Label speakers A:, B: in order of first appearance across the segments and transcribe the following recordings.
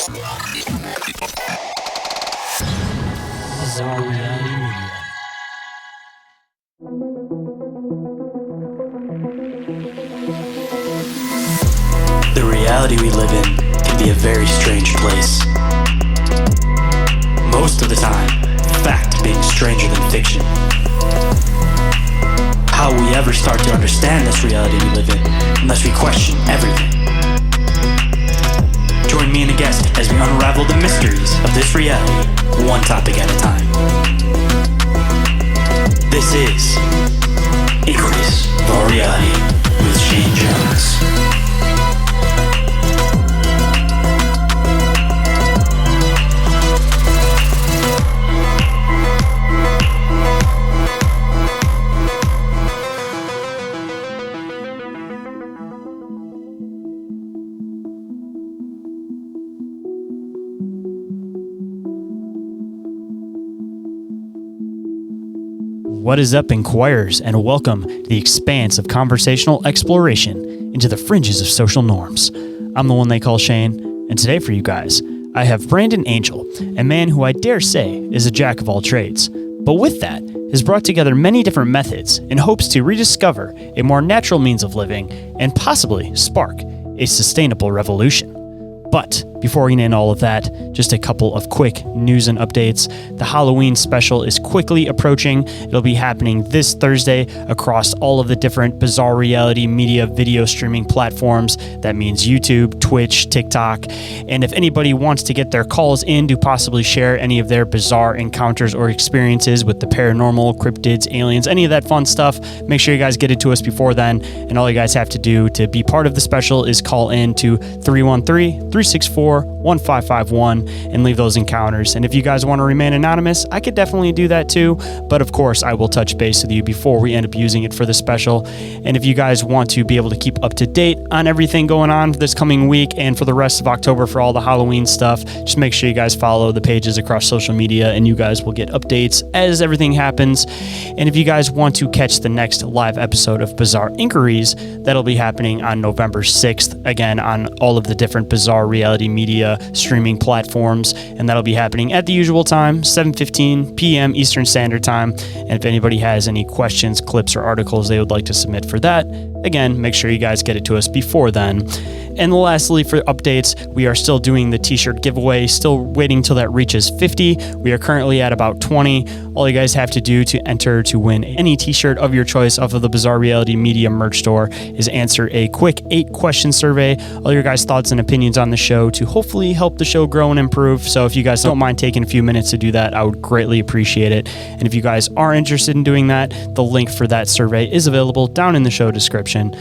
A: Bizarre Reality Media. The reality we live in can be a very strange place. Most of the time, fact being stranger than fiction. How will we ever start to understand this reality we live in unless we question everything? Join me and a guest as we unravel the mysteries of this reality, one topic at a time. This is Inquiries of Our Reality with Shayn Jones. What is up, Inquirers, and welcome to the expanse of conversational exploration into the fringes of social norms. I'm the one they call Shane, and today for you guys, I have Brandon Angel, a man who I dare say is a jack of all trades, but with that, has brought together many different methods in hopes to rediscover a more natural means of living and possibly spark a sustainable revolution. But before we get into all of that, just a couple of quick news and updates. The Halloween special is quickly approaching. It'll be happening this Thursday across all of the different Bizarre Reality Media video streaming platforms. That means YouTube, Twitch, TikTok. And if anybody wants to get their calls in to possibly share any of their bizarre encounters or experiences with the paranormal, cryptids, aliens, any of that fun stuff, make sure you guys get it to us before then. And all you guys have to do to be part of the special is call in to 313-364-1551 and leave those encounters. And if you guys want to remain anonymous, I could definitely do that too. But of course, I will touch base with you before we end up using it for the special. And if you guys want to be able to keep up to date on everything going on this coming week and for the rest of October for all the Halloween stuff, just make sure you guys follow the pages across social media and you guys will get updates as everything happens. And if you guys want to catch the next live episode of Bizarre Inquiries, that'll be happening on November 6th, again on all of the different Bizarre Reality Media streaming platforms, and that'll be happening at the usual time, 7:15 p.m. Eastern Standard Time. And if anybody has any questions, clips, or articles they would like to submit for that, again, make sure you guys get it to us before then. And lastly, for updates, we are still doing the t-shirt giveaway, still waiting till that reaches 50. We are currently at about 20. All you guys have to do to enter to win any t-shirt of your choice off of the Bizarre Reality Media merch store is answer a quick 8-question survey. All your guys' thoughts and opinions on the show to hopefully help the show grow and improve. So if you guys don't mind taking a few minutes to do that, I would greatly appreciate it. And if you guys are interested in doing that, the link for that survey is available down in the show description.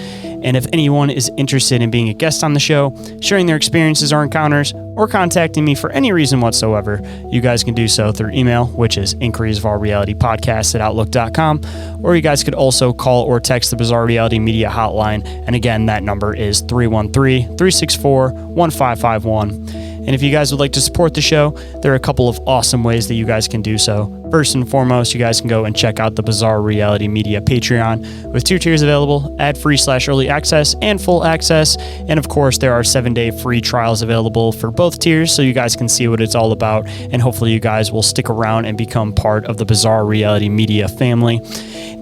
A: And if anyone is interested in being a guest on the show, sharing their experiences or encounters, or contacting me for any reason whatsoever, you guys can do so through email, which is inquiriesofourrealitypodcast@outlook.com, or you guys could also call or text the Bizarre Reality Media hotline. And again, that number is 313-364-1551. And if you guys would like to support the show, there are a couple of awesome ways that you guys can do so. First and foremost, you guys can go and check out the Bizarre Reality Media Patreon with 2 tiers available, ad-free/early access and full access. And of course, there are 7-day free trials available for both tiers so you guys can see what it's all about. And hopefully you guys will stick around and become part of the Bizarre Reality Media family.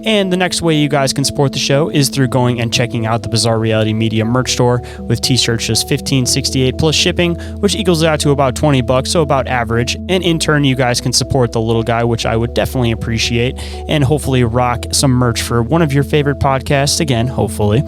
A: And the next way you guys can support the show is through going and checking out the Bizarre Reality Media merch store with t-shirts just $15.68 plus shipping, which equals out to about $20, so about average. And in turn, you guys can support the little guy, which I would definitely appreciate, and hopefully rock some merch for one of your favorite podcasts, again, hopefully.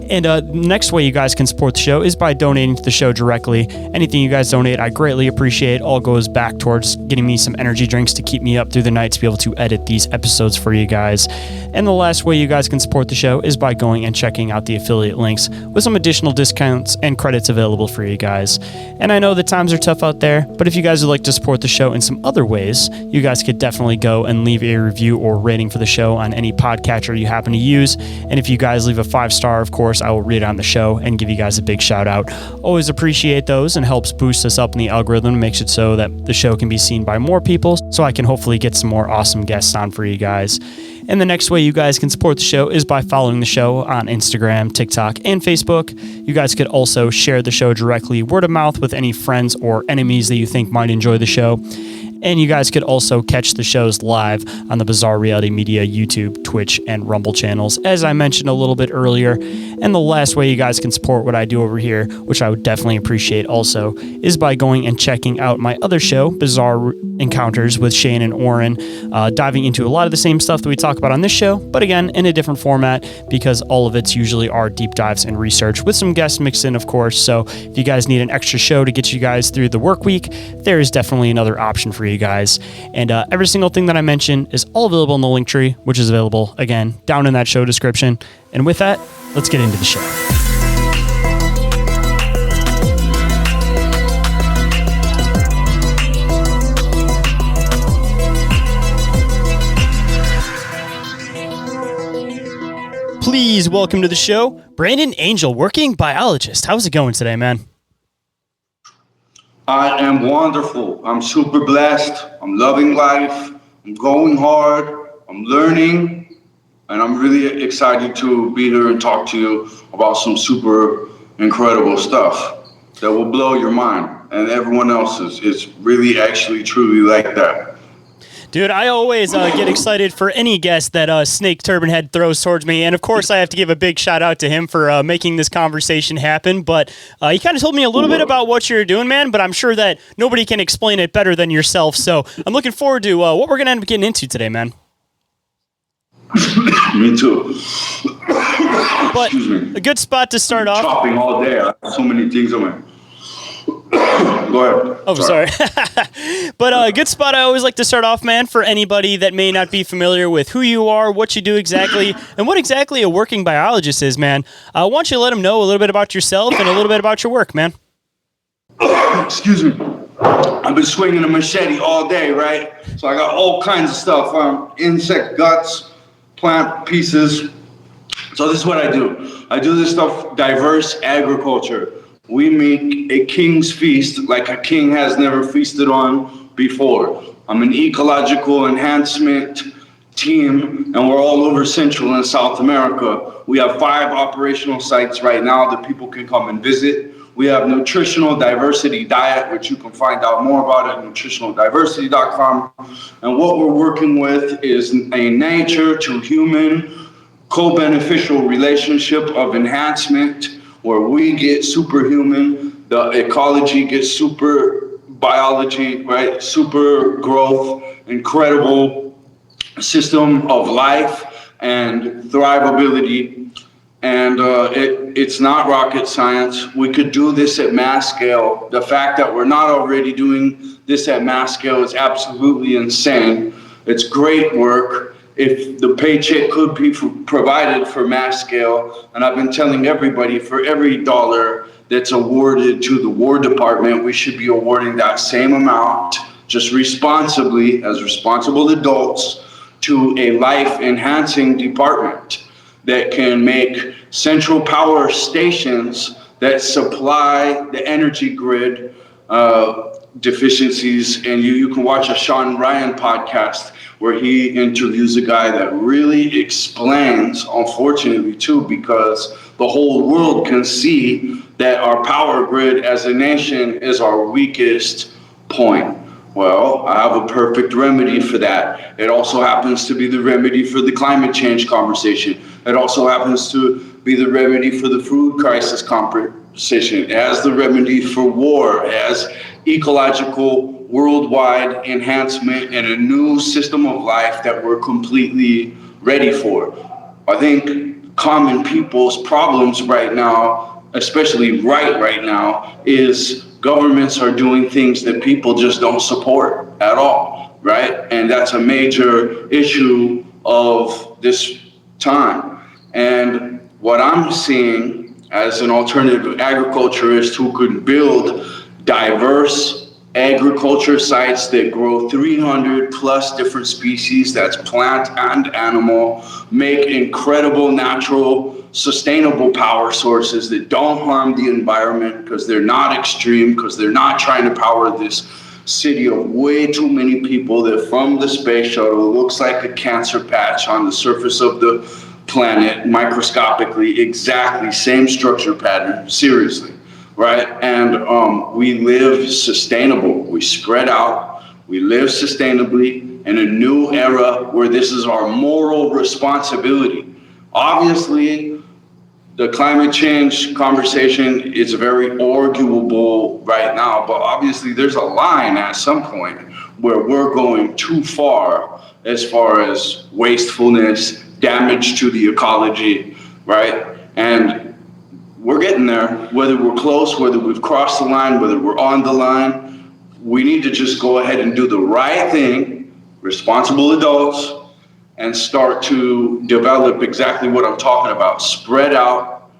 A: And next way you guys can support the show is by donating to the show directly. Anything you guys donate, I greatly appreciate. All goes back towards getting me some energy drinks to keep me up through the night to be able to edit these episodes for you guys. And the last way you guys can support the show is by going and checking out the affiliate links with some additional discounts and credits available for you guys. And I know that times are tough out there, but if you guys would like to support the show in some other ways, you guys could definitely go and leave a review or rating for the show on any podcatcher you happen to use. And if you guys leave a 5-star, of course, I will read it on the show and give you guys a big shout out. Always appreciate those, and helps boost us up in the algorithm, makes it so that the show can be seen by more people, so I can hopefully get some more awesome guests on for you guys. And the next way you guys can support the show is by following the show on Instagram, TikTok, and Facebook. You guys could also share the show directly word of mouth with any friends or enemies that you think might enjoy the show. And you guys could also catch the shows live on the Bizarre Reality Media YouTube, Twitch, and Rumble channels, as I mentioned a little bit earlier. And the last way you guys can support what I do over here, which I would definitely appreciate also, is by going and checking out my other show, Bizarre Encounters with Shayn and Orin, diving into a lot of the same stuff that we talk about on this show, but again, in a different format, because all of it's usually our deep dives and research, with some guests mixed in, of course. So if you guys need an extra show to get you guys through the work week, there is definitely another option for you guys. And every single thing that I mention is all available in the link tree, which is available, again, down in that show description. And with that, let's get into the show. Please welcome to the show, Brandon Angel, working biologist. How's it going today, man?
B: I am wonderful. I'm super blessed. I'm loving life. I'm going hard. I'm learning. And I'm really excited to be here and talk to you about some super incredible stuff that will blow your mind and everyone else's. It's really actually truly like that.
A: Dude, I always get excited for any guest that Snake Turban Head throws towards me. And of course, I have to give a big shout out to him for making this conversation happen. But he kind of told me a little bit about what you're doing, man. But I'm sure that nobody can explain it better than yourself. So I'm looking forward to what we're going to end up getting into today, man.
B: Me too.
A: But a good spot to start off.
B: Chopping all day. I have so many things on my... Go ahead.
A: Oh, sorry. But a good spot I always like to start off, man, for anybody that may not be familiar with who you are, what you do exactly, and what exactly a working biologist is, man. I want you to let them know a little bit about yourself and a little bit about your work, man.
B: Excuse me. I've been swinging a machete all day, right? So I got all kinds of stuff, insect guts, plant pieces. So this is what I do. I do this stuff, diverse agriculture. We make a king's feast like a king has never feasted on before. I'm an ecological enhancement team, and we're all over Central and South America. We have 5 operational sites right now that people can come and visit. We have Nutritional Diversity Diet, which you can find out more about at nutritionaldiversity.com. And what we're working with is a nature to human co-beneficial relationship of enhancement, where we get superhuman, the ecology gets super biology, right? Super growth, incredible system of life and thrivability. And it's not rocket science. We could do this at mass scale. The fact that we're not already doing this at mass scale is absolutely insane. It's great work. If the paycheck could be provided for mass scale, and I've been telling everybody, for every dollar that's awarded to the War Department, we should be awarding that same amount, just responsibly, as responsible adults, to a life-enhancing department that can make central power stations that supply the energy grid deficiencies. And you can watch a Shayn Orin podcast where he interviews a guy that really explains, unfortunately too, because the whole world can see that our power grid as a nation is our weakest point. Well, I have a perfect remedy for that. It also happens to be the remedy for the climate change conversation. It also happens to be the remedy for the food crisis conversation. It has the remedy for war. It has ecological worldwide enhancement and a new system of life that we're completely ready for. I think common people's problems right now, especially right now, is governments are doing things that people just don't support at all, right? And that's a major issue of this time. And what I'm seeing as an alternative agriculturist who could build diverse agriculture sites that grow 300 plus different species, that's plant and animal, make incredible natural sustainable power sources that don't harm the environment because they're not extreme, because they're not trying to power this city of way too many people that from the space shuttle looks like a cancer patch on the surface of the planet, microscopically, exactly same structure pattern, seriously. Right? And we live sustainable. We spread out. We live sustainably in a new era where this is our moral responsibility. Obviously, the climate change conversation is very arguable right now, but obviously there's a line at some point where we're going too far as wastefulness, damage to the ecology, right? And we're getting there, whether we're close, whether we've crossed the line, whether we're on the line. We need to just go ahead and do the right thing, responsible adults, and start to develop exactly what I'm talking about. Spread out.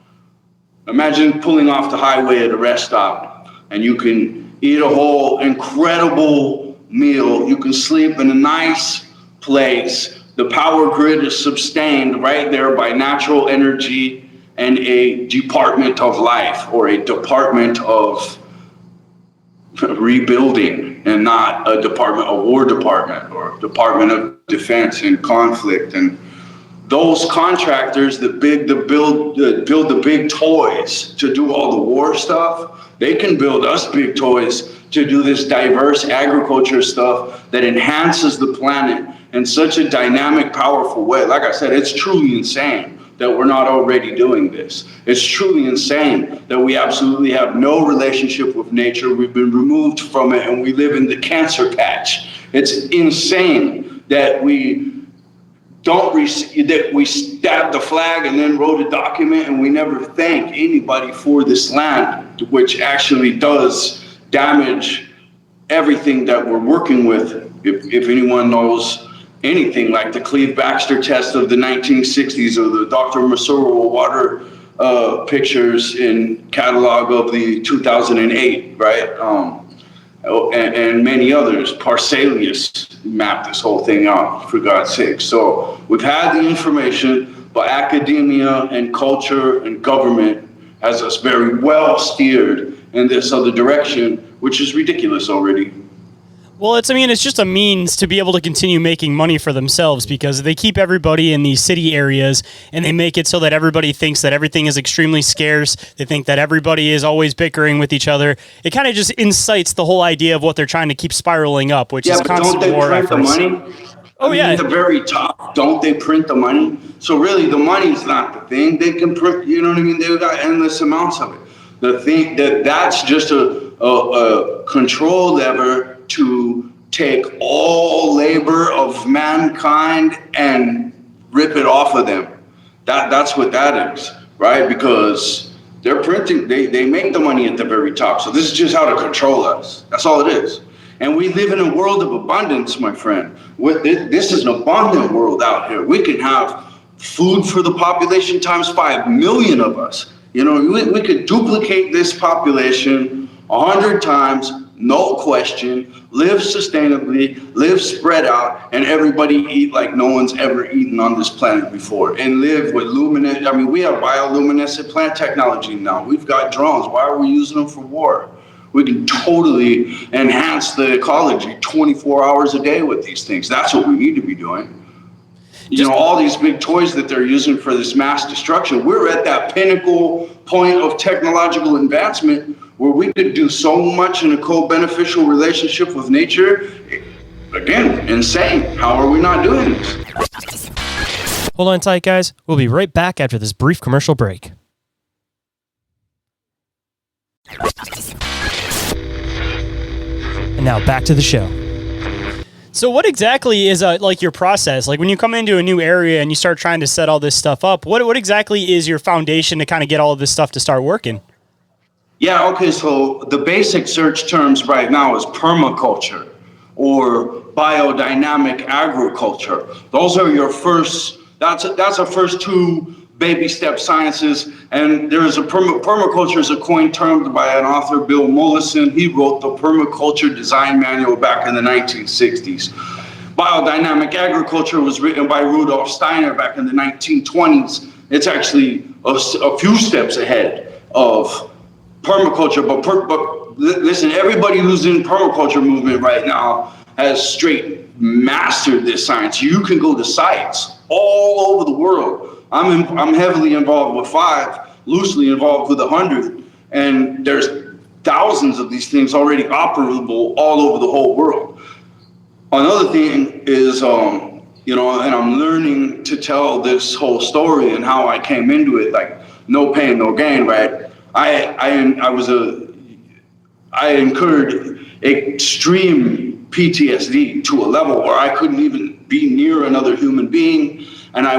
B: Imagine pulling off the highway at a rest stop, and you can eat a whole incredible meal. You can sleep in a nice place. The power grid is sustained right there by natural energy and a department of life, or a department of rebuilding, and not a department, a war department, or department of defense and conflict. And those contractors that build the big toys to do all the war stuff, they can build us big toys to do this diverse agriculture stuff that enhances the planet in such a dynamic, powerful way. Like I said, it's truly insane that we're not already doing this. It's truly insane that we absolutely have no relationship with nature. We've been removed from it and we live in the cancer patch. It's insane that we stabbed the flag and then wrote a document and we never thank anybody for this land, which actually does damage everything that we're working with. If anyone knows anything like the Cleve Baxter test of the 1960s, or the Dr. Masuro water pictures in catalog of the 2008, right? And many others. Parselius mapped this whole thing out, for God's sake. So we've had the information, but academia and culture and government has us very well steered in this other direction, which is ridiculous already.
A: Well, it's just a means to be able to continue making money for themselves, because they keep everybody in these city areas and they make it so that everybody thinks that everything is extremely scarce. They think that everybody is always bickering with each other. It kind of just incites the whole idea of what they're trying to keep spiraling up, which is constant war efforts.
B: Don't they print the money? At the very top, don't they print the money? So really, the money's not the thing. They can print, you know what I mean? They've got endless amounts of it. The thing that's just a control lever to take all labor of mankind and rip it off of them. That's what that is, right? Because they're printing, they make the money at the very top. So this is just how to control us. That's all it is. And we live in a world of abundance, my friend. This is an abundant world out here. We can have food for the population times 5 million of us. You know, we could duplicate this population 100 times, no question, live sustainably, live spread out, and everybody eat like no one's ever eaten on this planet before, and live with we have bioluminescent plant technology now. We've got drones. Why are we using them for war? We can totally enhance the ecology 24 hours a day with these things. That's what we need to be doing. You know, all these big toys that they're using for this mass destruction, we're at that pinnacle point of technological advancement where we could do so much in a co-beneficial relationship with nature. Again, insane. How are we not doing this?
A: Hold on tight, guys. We'll be right back after this brief commercial break. And now back to the show. So what exactly is your process? Like when you come into a new area and you start trying to set all this stuff up, what exactly is your foundation to kind of get all of this stuff to start working?
B: Yeah, okay, so the basic search terms right now is permaculture or biodynamic agriculture. Those are your first, that's our first two baby step sciences. And there is permaculture is a coined term by an author, Bill Mollison. He wrote the Permaculture Design Manual back in the 1960s. Biodynamic agriculture was written by Rudolf Steiner back in the 1920s. It's actually a few steps ahead of permaculture, but listen, everybody who's in permaculture movement right now has straight mastered this science. You can go to sites all over the world. I'm heavily involved with 5, loosely involved with 100, and there's thousands of these things already operable all over the whole world. Another thing is, and I'm learning to tell this whole story and how I came into it, like no pain, no gain, right? I incurred extreme PTSD to a level where I couldn't even be near another human being. And I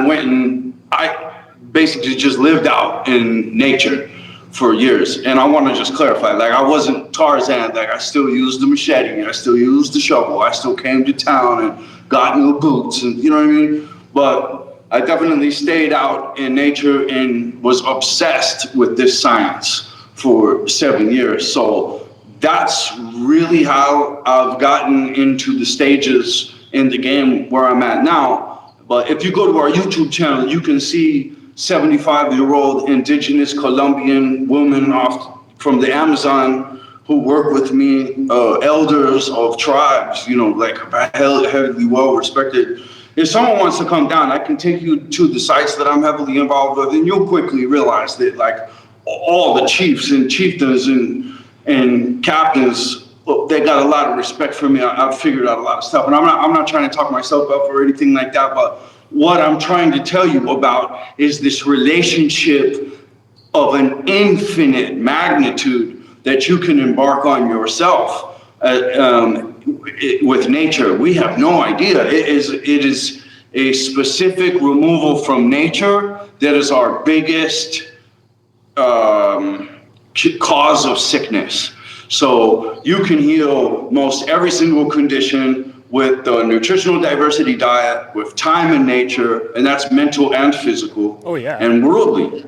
B: basically just lived out in nature for years. And I want to just clarify, like, I wasn't Tarzan. Like, I still used the machete, I still used the shovel, I still came to town and got new boots, and you know what I mean? But I definitely stayed out in nature and was obsessed with this science for 7 years. So that's really how I've gotten into the stages in the game where I'm at now. But if you go to our YouTube channel, you can see 75-year-old indigenous Colombian women from the Amazon who work with me, elders of tribes, like heavily well respected. If someone wants to come down, I can take you to the sites that I'm heavily involved with, and you'll quickly realize that, like, all the chiefs and chieftains and captains, they got a lot of respect for me. I've figured out a lot of stuff, and I'm not trying to talk myself up or anything like that, but what I'm trying to tell you about is this relationship of an infinite magnitude that you can embark on yourself with nature. We have no idea. It is a specific removal from nature that is our biggest cause of sickness. So you can heal most every single condition with the nutritional diversity diet, with time in nature, and that's mental and physical.
A: Oh, yeah.
B: And worldly,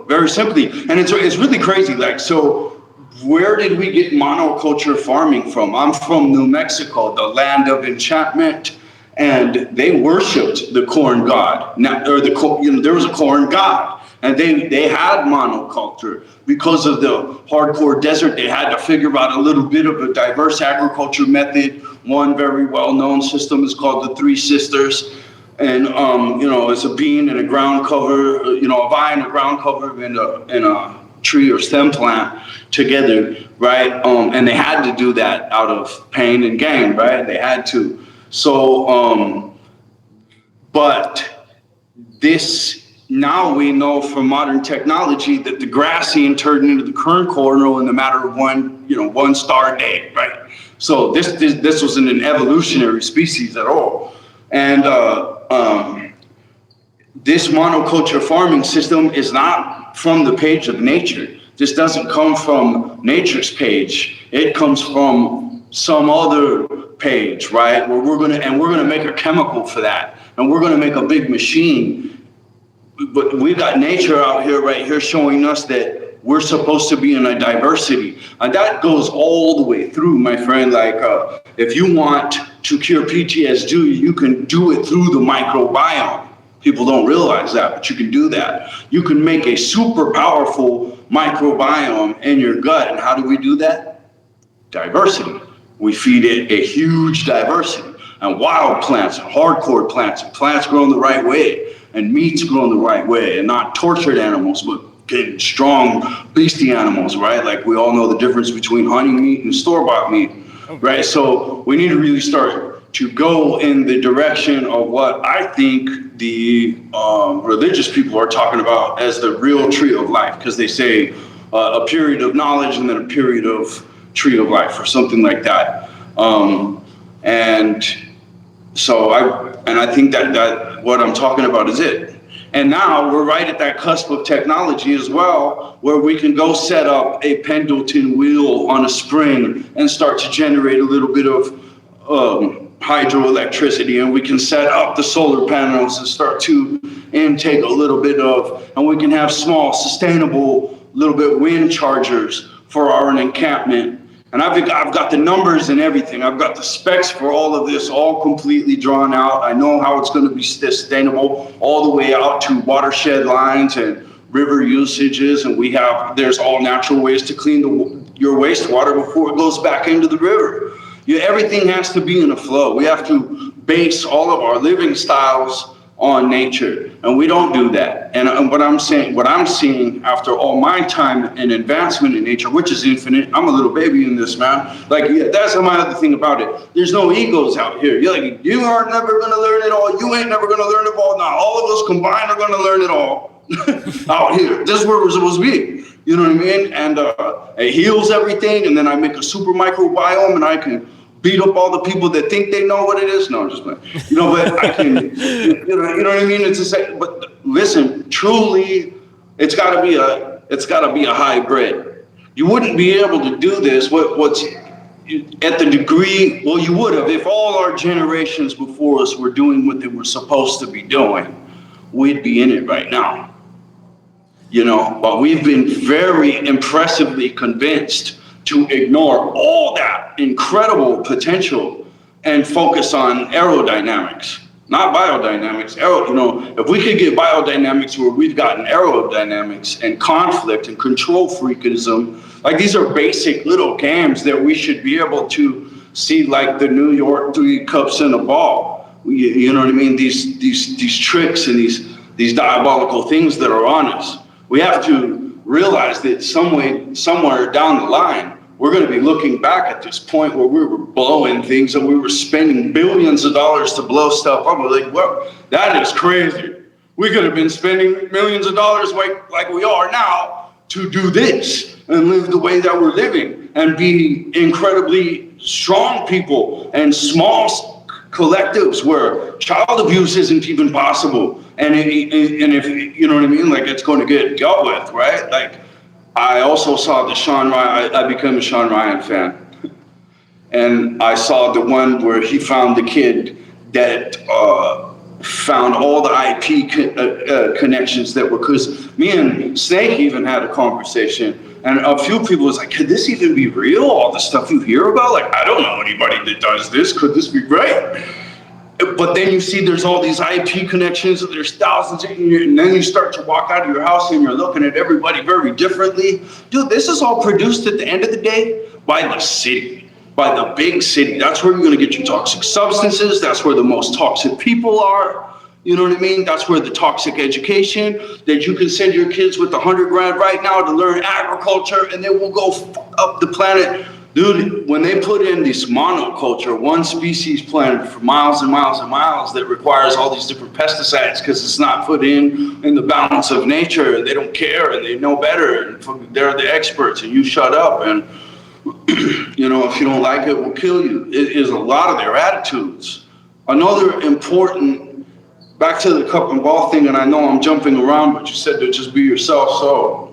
B: very simply. And it's really crazy. Like, so where did we get monoculture farming from? I'm from New Mexico, the land of enchantment, and they worshipped the corn god. There was a corn god, and they had monoculture. Because of the hardcore desert, they had to figure out a little bit of a diverse agriculture method. One very well-known system is called the Three Sisters. And, it's a bean and a ground cover, a vine, a ground cover, and a tree or stem plant together, right? And they had to do that out of pain and gain, right? They had to. So, but this, now we know from modern technology that the grassine turned into the kern kernel in the matter of one star day, right? So this wasn't an evolutionary species at all. And this monoculture farming system is not from the page of nature. This doesn't come from nature's page. It comes from some other page, right? Where we're gonna make a chemical for that, and we're gonna make a big machine. But we've got nature out here, right here, showing us that we're supposed to be in a diversity. And that goes all the way through, my friend. Like, if you want to cure PTSD, you can do it through the microbiome. People don't realize that, but you can do that. You can make a super powerful microbiome in your gut. And how do we do that? Diversity. We feed it a huge diversity. And wild plants, and hardcore plants, and plants grown the right way, and meats grown the right way, and not tortured animals, but strong, beastie animals, right? Like, we all know the difference between hunting meat and store-bought meat, right? So we need to really start to go in the direction of what I think the religious people are talking about as the real tree of life, because they say a period of knowledge and then a period of tree of life, or something like that. And so I think that what I'm talking about is it. And now we're right at that cusp of technology as well, where we can go set up a Pendleton wheel on a spring and start to generate a little bit of hydroelectricity, and we can set up the solar panels and start to intake a little bit of, and we can have small, sustainable, little bit wind chargers for our encampment. And I've got the numbers and everything. I've got the specs for all of this all completely drawn out. I know how it's going to be sustainable all the way out to watershed lines and river usages. And there's all natural ways to clean your wastewater before it goes back into the river. Everything has to be in a flow. We have to base all of our living styles on nature, and we don't do that. And what I'm seeing after all my time and advancement in nature, which is infinite. I'm a little baby in this, man. Like, yeah, that's my other thing about it. There's no egos out here. You're like, you are never gonna learn it all. You ain't never gonna learn it all. Now all of us combined are gonna learn it all out here. This is where we're supposed to be. You know what I mean? And it heals everything. And then I make a super microbiome, and I can beat up all the people that think they know what it is. No, I'm just playing. But I can, you know what I mean? It's just, but listen, truly, it's got to be a hybrid. You wouldn't be able to do this. What's at the degree? Well, you would have if all our generations before us were doing what they were supposed to be doing. We'd be in it right now. But we've been very impressively convinced to ignore all that incredible potential and focus on aerodynamics, not biodynamics. If we could get biodynamics where we've gotten aerodynamics and conflict and control freakism, like these are basic little games that we should be able to see, like the New York 3 cups in a ball. You know what I mean? These tricks and these diabolical things that are on us. We have to realize that somewhere down the line, we're going to be looking back at this point where we were blowing things and we were spending billions of dollars to blow stuff up. We're like, well, that is crazy. We could have been spending millions of dollars like we are now to do this and live the way that we're living and be incredibly strong people and small collectives where child abuse isn't even possible. And if you know what I mean, like it's going to get dealt with, right? Like, I also saw the Shayn Ryan. I became a Shayn Ryan fan, and I saw the one where he found the kid that found all the IP connections that were. Because me and Snake even had a conversation, and a few people was like, "Could this even be real? All the stuff you hear about? Like, I don't know anybody that does this. Could this be right?" But then you see there's all these IP connections, and there's thousands, and then you start to walk out of your house and you're looking at everybody very differently. Dude, this is all produced at the end of the day by the city, by the big city. That's where you're gonna get your toxic substances. That's where the most toxic people are. You know what I mean? That's where the toxic education that you can send your kids with $100,000 right now to learn agriculture, and they will go up the planet. Dude, when they put in this monoculture, one species planted for miles and miles and miles that requires all these different pesticides because it's not put in the balance of nature, they don't care and they know better and they're the experts and you shut up and if you don't like it, we'll kill you. It is a lot of their attitudes. Another important, back to the cup and ball thing, and I know I'm jumping around, but you said to just be yourself, so.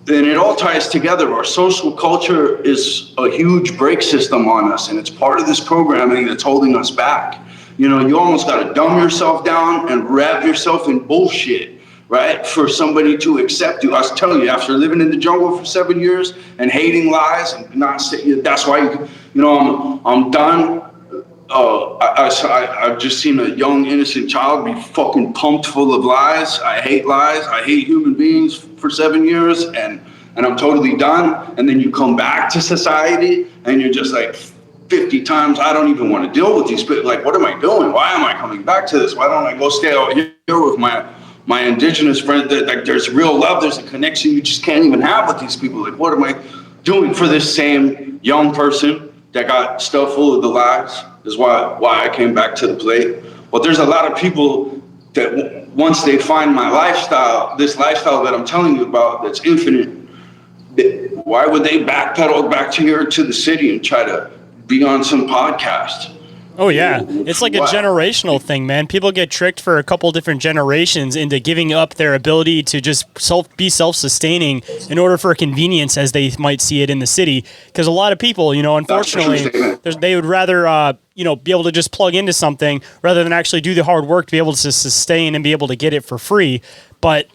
B: And it all ties together. Our social culture is a huge brake system on us, and it's part of this programming that's holding us back. You almost got to dumb yourself down and wrap yourself in bullshit, right? For somebody to accept you. I was telling you, after living in the jungle for 7 years and hating lies and not saying, that's why, I'm done. I've just seen a young innocent child be fucking pumped full of lies. I hate lies. I hate human beings for 7 years, and I'm totally done. And then you come back to society and you're just like 50 times, I don't even want to deal with these people. Like, what am I doing? Why am I coming back to this? Why don't I go stay out here with my indigenous friends? Like, there's real love. There's a connection you just can't even have with these people. Like, what am I doing for this same young person that got stuff full of the lies? Is why I came back to the plate. But there's a lot of people that once they find my lifestyle, this lifestyle that I'm telling you about, that's infinite, why would they backpedal back to here to the city and try to be on some podcast?
A: Oh, yeah. It's like a generational thing, man. People get tricked for a couple different generations into giving up their ability to just be self-sustaining in order for convenience, as they might see it in the city. Because a lot of people, unfortunately, they would rather be able to just plug into something rather than actually do the hard work to be able to sustain and be able to get it for free. But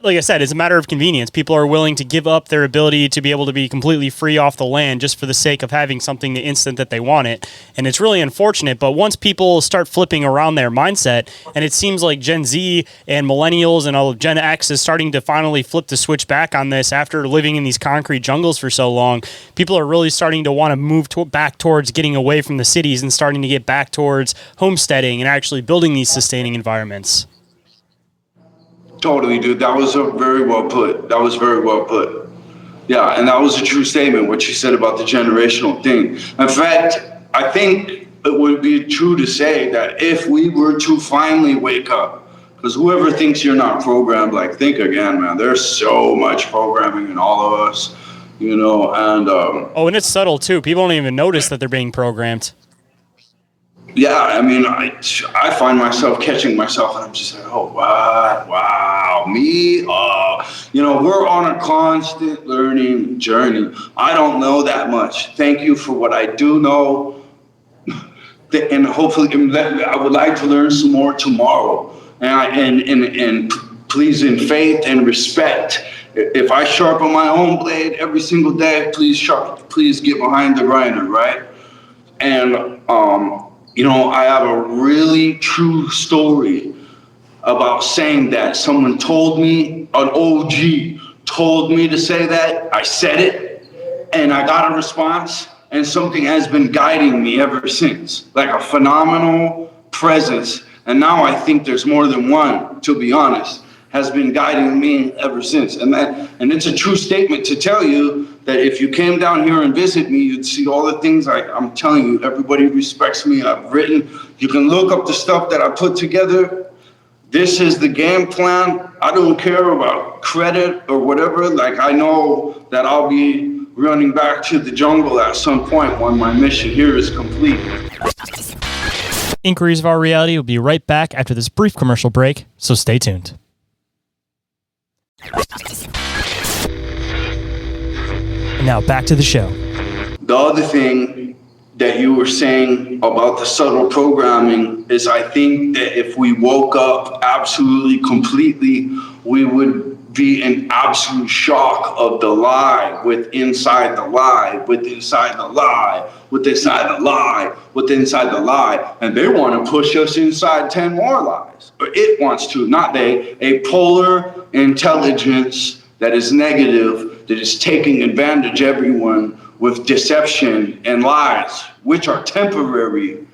A: like I said, it's a matter of convenience. People are willing to give up their ability to be able to be completely free off the land just for the sake of having something the instant that they want it. And it's really unfortunate. But once people start flipping around their mindset, and it seems like Gen Z and millennials and all of Gen X is starting to finally flip the switch back on this after living in these concrete jungles for so long, people are really starting to want to move back towards getting away from the cities and starting to get back towards homesteading and actually building these sustaining environments.
B: Totally, dude. That was very well put. That was very well put. Yeah, and that was a true statement, what you said about the generational thing. In fact, I think it would be true to say that if we were to finally wake up, because whoever thinks you're not programmed, like, think again, man. There's so much programming in all of us, and...
A: and it's subtle, too. People don't even notice that they're being programmed.
B: Yeah, I mean, I find myself catching myself, and I'm just like, oh, wow, me? We're on a constant learning journey. I don't know that much. Thank you for what I do know, and hopefully, I would like to learn some more tomorrow. And please, in faith and respect, if I sharpen my own blade every single day, please get behind the grinder, right? And I have a really true story about saying that. Someone told me, an OG told me to say that. I said it, and I got a response, and something has been guiding me ever since, like a phenomenal presence. And now I think there's more than one, to be honest, has been guiding me ever since. And it's a true statement to tell you that if you came down here and visit me, you'd see all the things I'm telling you. Everybody respects me. I've written. You can look up the stuff that I put together. This is the game plan. I don't care about credit or whatever. Like, I know that I'll be running back to the jungle at some point when my mission here is complete.
A: Inquiries of Our Reality will be right back after this brief commercial break, so stay tuned. And now back to the show.
B: The other thing that you were saying about the subtle programming is, I think that if we woke up absolutely completely, we would be in absolute shock of the lie with inside the lie, with inside the lie, with inside the lie, with inside the lie. And they want to push us inside 10 more lies. Or it wants to, not they, a polar intelligence that is negative, that is taking advantage of everyone with deception and lies, which are temporary,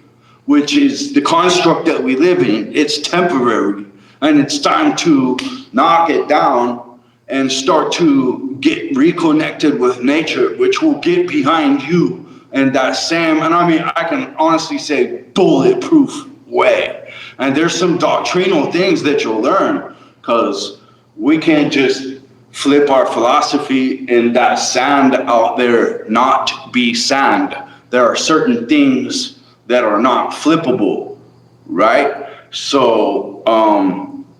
B: which is the construct that we live in. It's temporary. And it's time to knock it down and start to get reconnected with nature, which will get behind you in that same, and I mean, I can honestly say, bulletproof way. And there's some doctrinal things that you'll learn, because we can't just flip our philosophy in that sand out there not be sand. There are certain things that are not flippable, right? So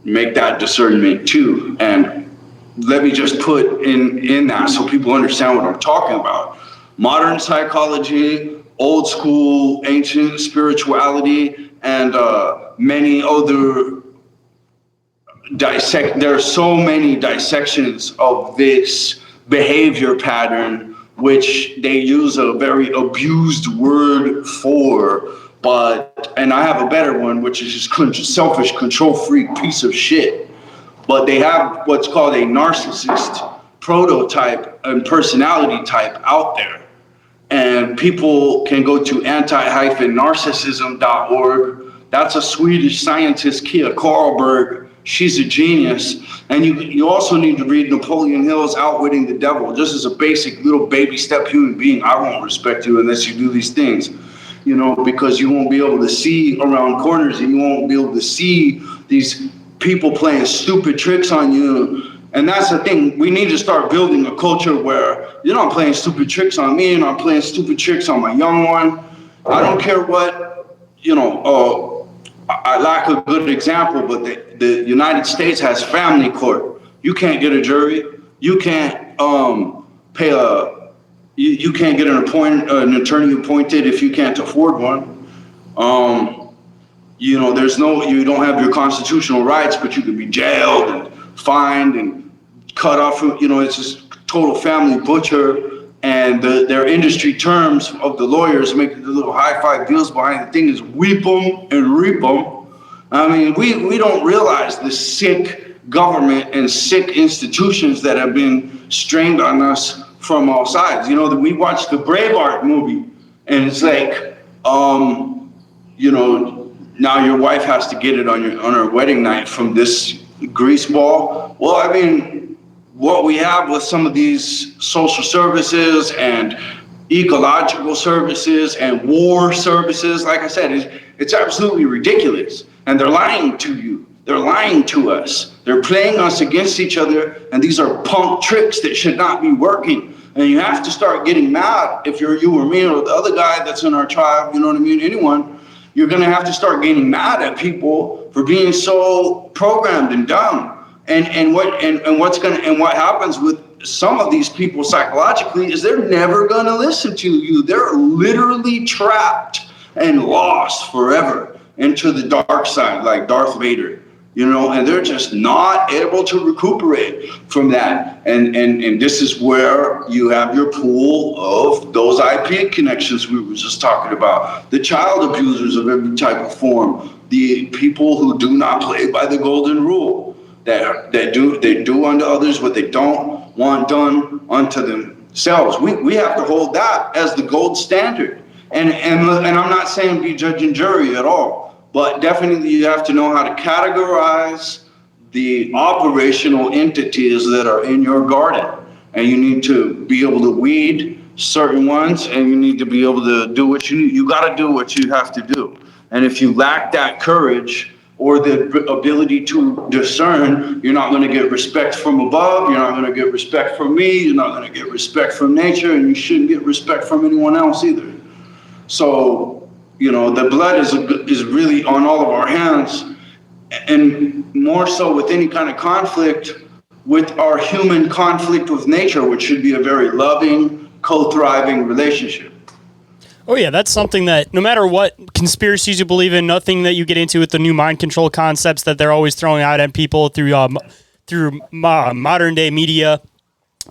B: make that discernment too. And let me just put in that so people understand what I'm talking about. Modern psychology, old school, ancient spirituality, and many other there are so many dissections of this behavior pattern, which they use a very abused word for, and I have a better one, which is just selfish, control freak piece of shit. But they have what's called a narcissist prototype and personality type out there. And people can go to anti-narcissism.org. That's a Swedish scientist, Kia Karlberg. She's a genius. And you also need to read Napoleon Hill's Outwitting the Devil. Just as a basic little baby step human being, I won't respect you unless you do these things. Because you won't be able to see around corners, and you won't be able to see these people playing stupid tricks on you. And that's the thing. We need to start building a culture where you're not playing stupid tricks on me, and I'm playing stupid tricks on my young one. I don't care what, I lack a good example, but the United States has family court. You can't get a jury. You can't you can't get an attorney appointed if you can't afford one. You don't have your constitutional rights, but you could be jailed and fined and cut off from, it's just total family butcher. And their industry terms of the lawyers make the little high-five deals behind the thing is weep them and reap them. I mean, we don't realize the sick government and sick institutions that have been strained on us from all sides. We watched the Braveheart movie, and it's like, now your wife has to get it on her wedding night from this grease ball. Well, I mean, what we have with some of these social services and ecological services and war services, like I said, it's absolutely ridiculous. And they're lying to you. They're lying to us. They're playing us against each other, and these are punk tricks that should not be working. And you have to start getting mad if you're you or me or the other guy that's in our tribe, you know what I mean, anyone. You're going to have to start getting mad at people for being so programmed and dumb. And what happens with some of these people psychologically is they're never going to listen to you. They're literally trapped and lost forever into the dark side, like Darth Vader, and they're just not able to recuperate from that. And this is where you have your pool of those IP connections we were just talking about, the child abusers of every type of form, the people who do not play by the golden rule, that do unto others what they don't want done unto themselves. We have to hold that as the gold standard. And I'm not saying be judge and jury at all, but definitely you have to know how to categorize the operational entities that are in your garden. And you need to be able to weed certain ones, and you need to be able to do what you got to do what you have to do. And if you lack that courage or the ability to discern, you're not going to get respect from above, you're not going to get respect from me, you're not going to get respect from nature, and you shouldn't get respect from anyone else either. So, the blood is really on all of our hands, and more so with any kind of conflict, with our human conflict with nature, which should be a very loving, co-thriving relationship.
A: Oh yeah, that's something that no matter what conspiracies you believe in, nothing that you get into with the new mind control concepts that they're always throwing out at people through modern day media.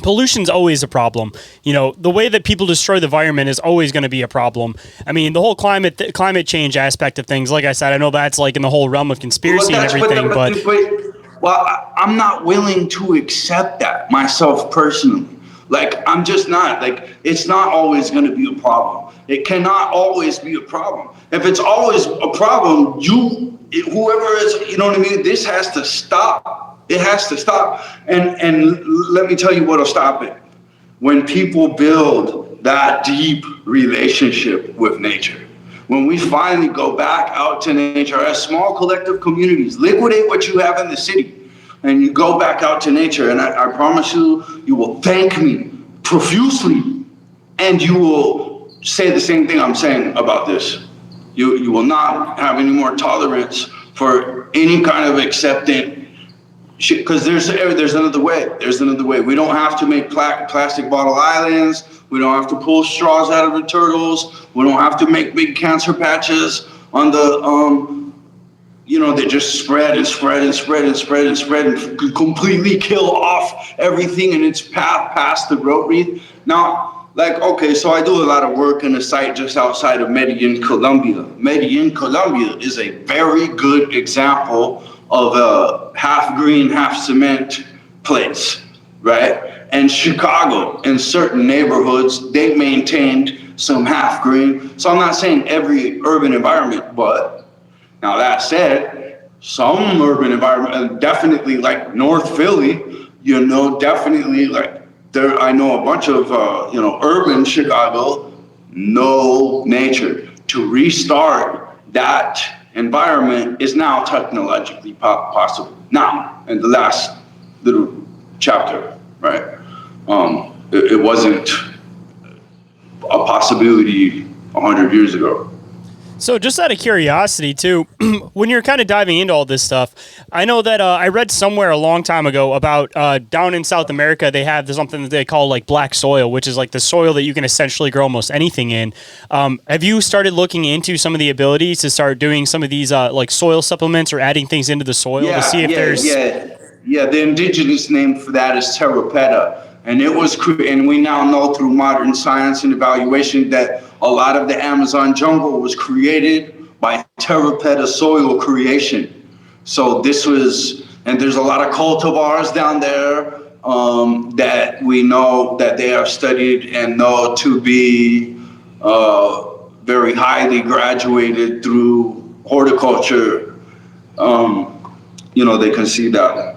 A: Pollution's always a problem. The way that people destroy the environment is always going to be a problem. I mean, the whole climate change aspect of things, like I said, I know that's like in the whole realm of conspiracy and everything, but
B: I'm not willing to accept that myself personally. Like, I'm just not. Like, it's not always going to be a problem. It cannot always be a problem. If it's always a problem, whoever is, you know what I mean? This has to stop. It has to stop. And let me tell you what'll stop it. When people build that deep relationship with nature. When we finally go back out to nature as small collective communities, liquidate what you have in the city, and you go back out to nature, and I promise you, you will thank me profusely, and you will say the same thing I'm saying about this. You will not have any more tolerance for any kind of accepting shit, because there's another way. There's another way. We don't have to make plastic bottle islands. We don't have to pull straws out of the turtles. We don't have to make big cancer patches on the they just spread and spread and spread and spread and spread and completely kill off everything in its path past the growth wreath. Now, okay, so I do a lot of work in a site just outside of Medellin, Colombia. Medellin, Colombia is a very good example of a half green, half cement place, right? And Chicago, in certain neighborhoods, they maintained some half green. So I'm not saying every urban environment, but now that said, some urban environment, definitely like North Philly, definitely like there. I know a bunch of urban Chicago, no nature. To restart that environment is now technologically possible. Now, in the last little chapter, right? It wasn't a possibility 100 years ago.
A: So just out of curiosity too, when you're kind of diving into all this stuff, I know that I read somewhere a long time ago about down in South America, they have something that they call like black soil, which is like the soil that you can essentially grow almost anything in. Have you started looking into some of the abilities to start doing some of these like soil supplements or adding things into the soil to see if there's...
B: Yeah. The indigenous name for that is terrapeta. And and we now know through modern science and evaluation that a lot of the Amazon jungle was created by terrapeta soil creation. So and there's a lot of cultivars down there that we know that they are studied and know to be very highly graduated through horticulture. They can see that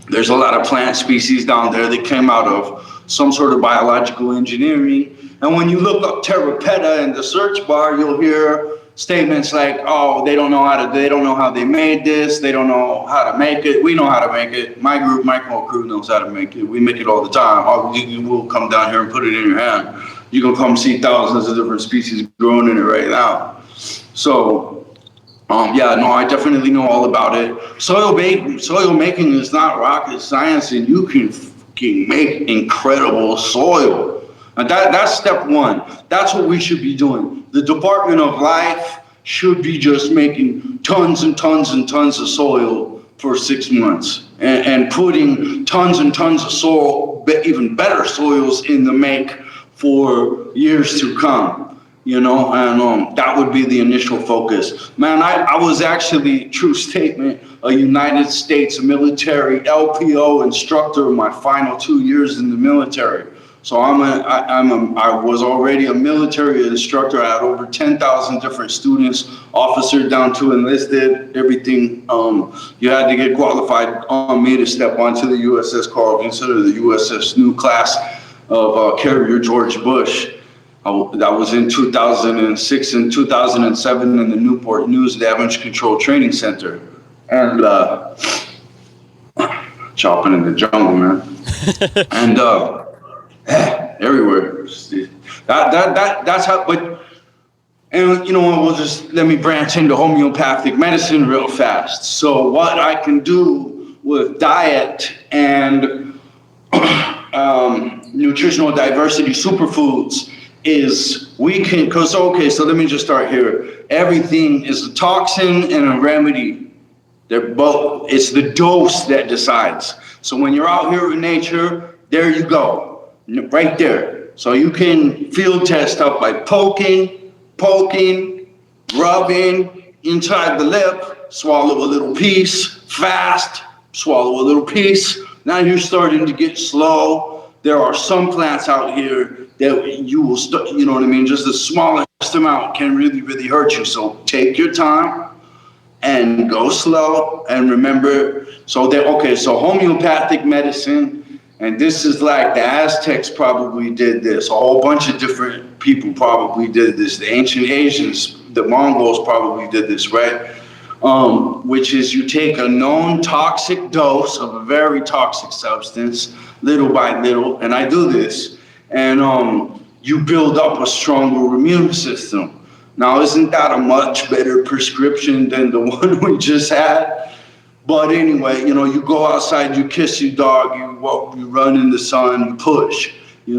B: there's a lot of plant species down there that came out of some sort of biological engineering. And when you look up terrapeta in the search bar, you'll hear statements like, "Oh, they don't know how they made this. They don't know how to make it. We know how to make it. My whole crew knows how to make it. We make it all the time. You will come down here and put it in your hand. You can come see thousands of different species growing in it right now." So, I definitely know all about it. Soil making is not rocket science, and you can make incredible soil. And that's step one. That's what we should be doing. The Department of Life should be just making tons and tons and tons of soil for 6 months and putting tons and tons of soil, even better soils in the make for years to come. And that would be the initial focus. Man, I was actually, true statement, a United States military LPO instructor in my final 2 years in the military. So I was already a military instructor. I had over 10,000 different students, officer down to enlisted, everything. You had to get qualified on me to step onto the USS Carl Vinson or the USS New class of carrier George Bush. That was in 2006 and 2007 in the Newport News Damage Control Training Center. And chopping in the jungle, man. And everywhere. That's how, let me branch into homeopathic medicine real fast. So what I can do with diet and nutritional diversity superfoods is so let me just start here. Everything is a toxin and a remedy. They're both, it's the dose that decides. So when you're out here in nature, there you go, right there. So you can field test stuff by poking, rubbing inside the lip, swallow a little piece, fast, swallow a little piece. Now you're starting to get slow. There are some plants out here that you will start, just the smallest amount can really, really hurt you. So take your time and go slow. And remember, so homeopathic medicine, and this is like the Aztecs probably did this. A whole bunch of different people probably did this. The ancient Asians, the Mongols probably did this, right? Which is you take a known toxic dose of a very toxic substance, little by little, and I do this, and you build up a stronger immune system. Now, isn't that a much better prescription than the one we just had? But anyway, you go outside, you kiss your dog, you walk, you run in the sun, you push. We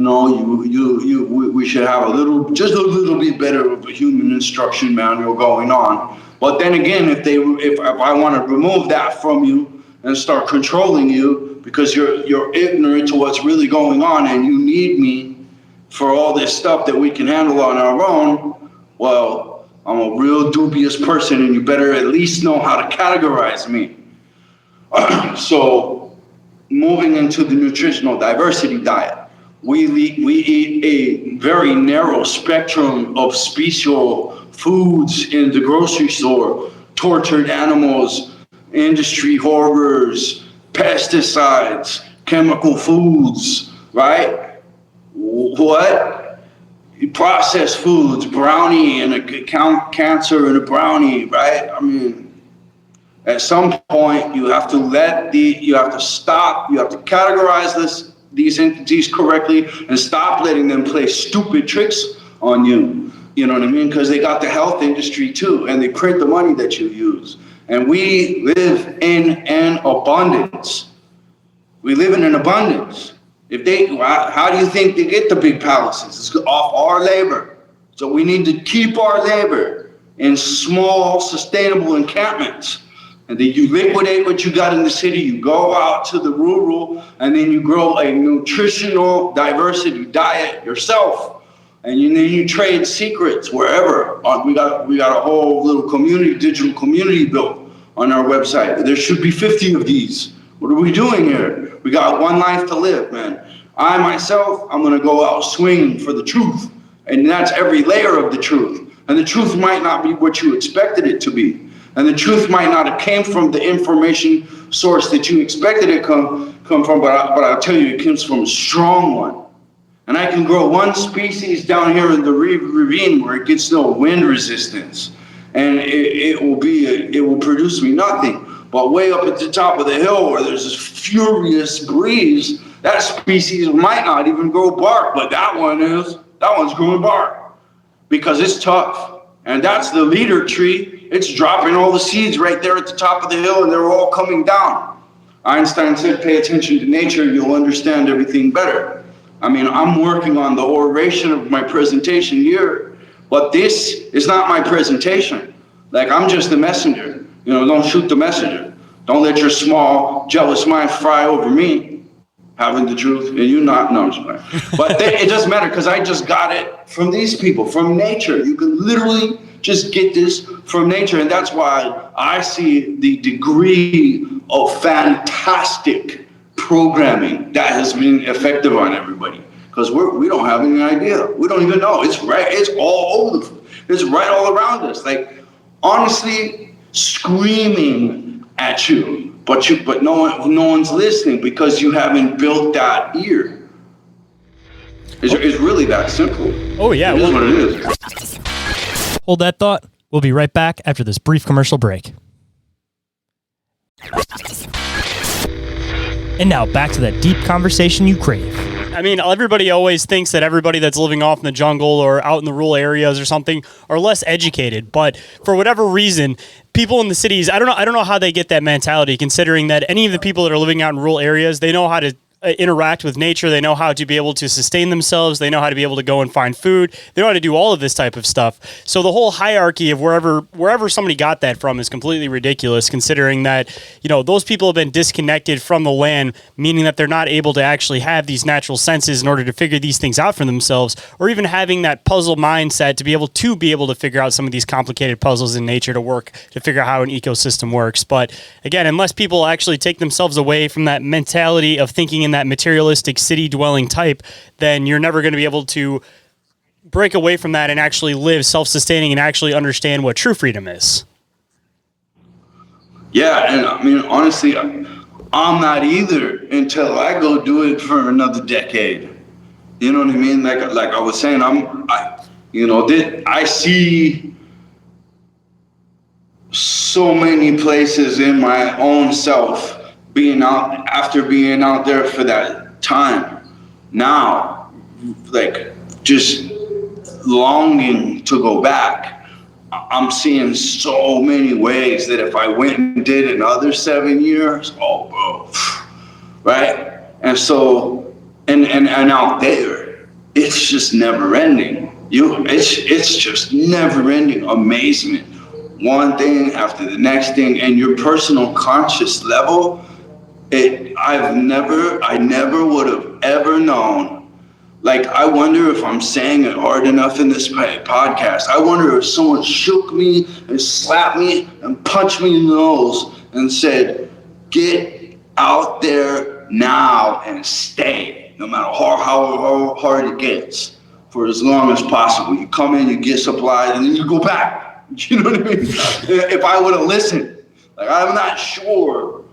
B: should have just a little bit better of a human instruction manual going on. But then again, if I want to remove that from you and start controlling you because you're ignorant to what's really going on and you need me for all this stuff that we can handle on our own, well, I'm a real dubious person and you better at least know how to categorize me. So moving into the nutritional diversity diet, we eat a very narrow spectrum of special foods in the grocery store, tortured animals, industry horrors, pesticides, chemical foods, right? What? Processed foods, brownie and a cancer in a brownie, right? I mean, at some point you have to stop, you have to categorize these entities correctly and stop letting them play stupid tricks on you. You know what I mean? Because they got the health industry too, and they print the money that you use. And we live in an abundance. We live in an abundance. How do you think they get the big palaces? It's off our labor. So we need to keep our labor in small, sustainable encampments. And then you liquidate what you got in the city, you go out to the rural, and then you grow a nutritional diversity diet yourself. And then you trade secrets wherever. We got a whole little community, digital community built on our website. There should be 50 of these. What are we doing here? We got one life to live, man. I myself, I'm gonna go out swinging for the truth. And that's every layer of the truth. And the truth might not be what you expected it to be. And the truth might not have came from the information source that you expected it come from, but I'll tell you, it comes from a strong one. And I can grow one species down here in the ravine where it gets no wind resistance, and it will produce me nothing. But way up at the top of the hill where there's this furious breeze, that species might not even grow bark, but that one's growing bark because it's tough. And that's the leader tree. It's dropping all the seeds right there at the top of the hill, and they're all coming down. Einstein said, pay attention to nature, you'll understand everything better. I mean, I'm working on the oration of my presentation here, but this is not my presentation. Like, I'm just the messenger. You know, don't shoot the messenger. Don't let your small, jealous mind fry over me, having the truth, and you not. No, I'm just playing. But it doesn't matter, because I just got it from these people, from nature. You can literally just get this from nature, and that's why I see the degree of fantastic programming that has been effective on everybody, because we don't have any idea. We don't even know. It's right. It's all over. It's right all around us. Like, honestly, screaming at you, but no one's listening because you haven't built that ear. It's really that simple.
A: Oh yeah,
B: it is what it is.
A: Hold that thought. We'll be right back after this brief commercial break. And now back to that deep conversation you crave. I mean, everybody always thinks that everybody that's living off in the jungle or out in the rural areas or something are less educated. But for whatever reason, people in the cities, I don't know how they get that mentality, considering that any of the people that are living out in rural areas, they know how to interact with nature. They know how to be able to sustain themselves. They know how to be able to go and find food. They know how to do all of this type of stuff. So the whole hierarchy of wherever somebody got that from is completely ridiculous, considering that, you know, those people have been disconnected from the land, meaning that they're not able to actually have these natural senses in order to figure these things out for themselves, or even having that puzzle mindset to be able to figure out some of these complicated puzzles in nature to work, to figure out how an ecosystem works. But again, unless people actually take themselves away from that mentality of thinking in that materialistic city dwelling type, then you're never going to be able to break away from that and actually live self-sustaining and actually understand what true freedom is.
B: Yeah, and I mean, honestly, I'm not either until I go do it for another decade. You know what I mean? Like I was saying, I see so many places in my own self being out there for that time. Now, like, just longing to go back. I'm seeing so many ways that if I went and did another 7 years, oh, bro, right? And so, and out there, it's just never ending. It's just never ending amazement. One thing after the next thing, and your personal conscious level, I never would have ever known. Like, I wonder if I'm saying it hard enough in this podcast. I wonder if someone shook me and slapped me and punched me in the nose and said, get out there now and stay, no matter how hard it gets, for as long as possible. You come in, you get supplies, and then you go back. You know what I mean? If I would have listened, like, I'm not sure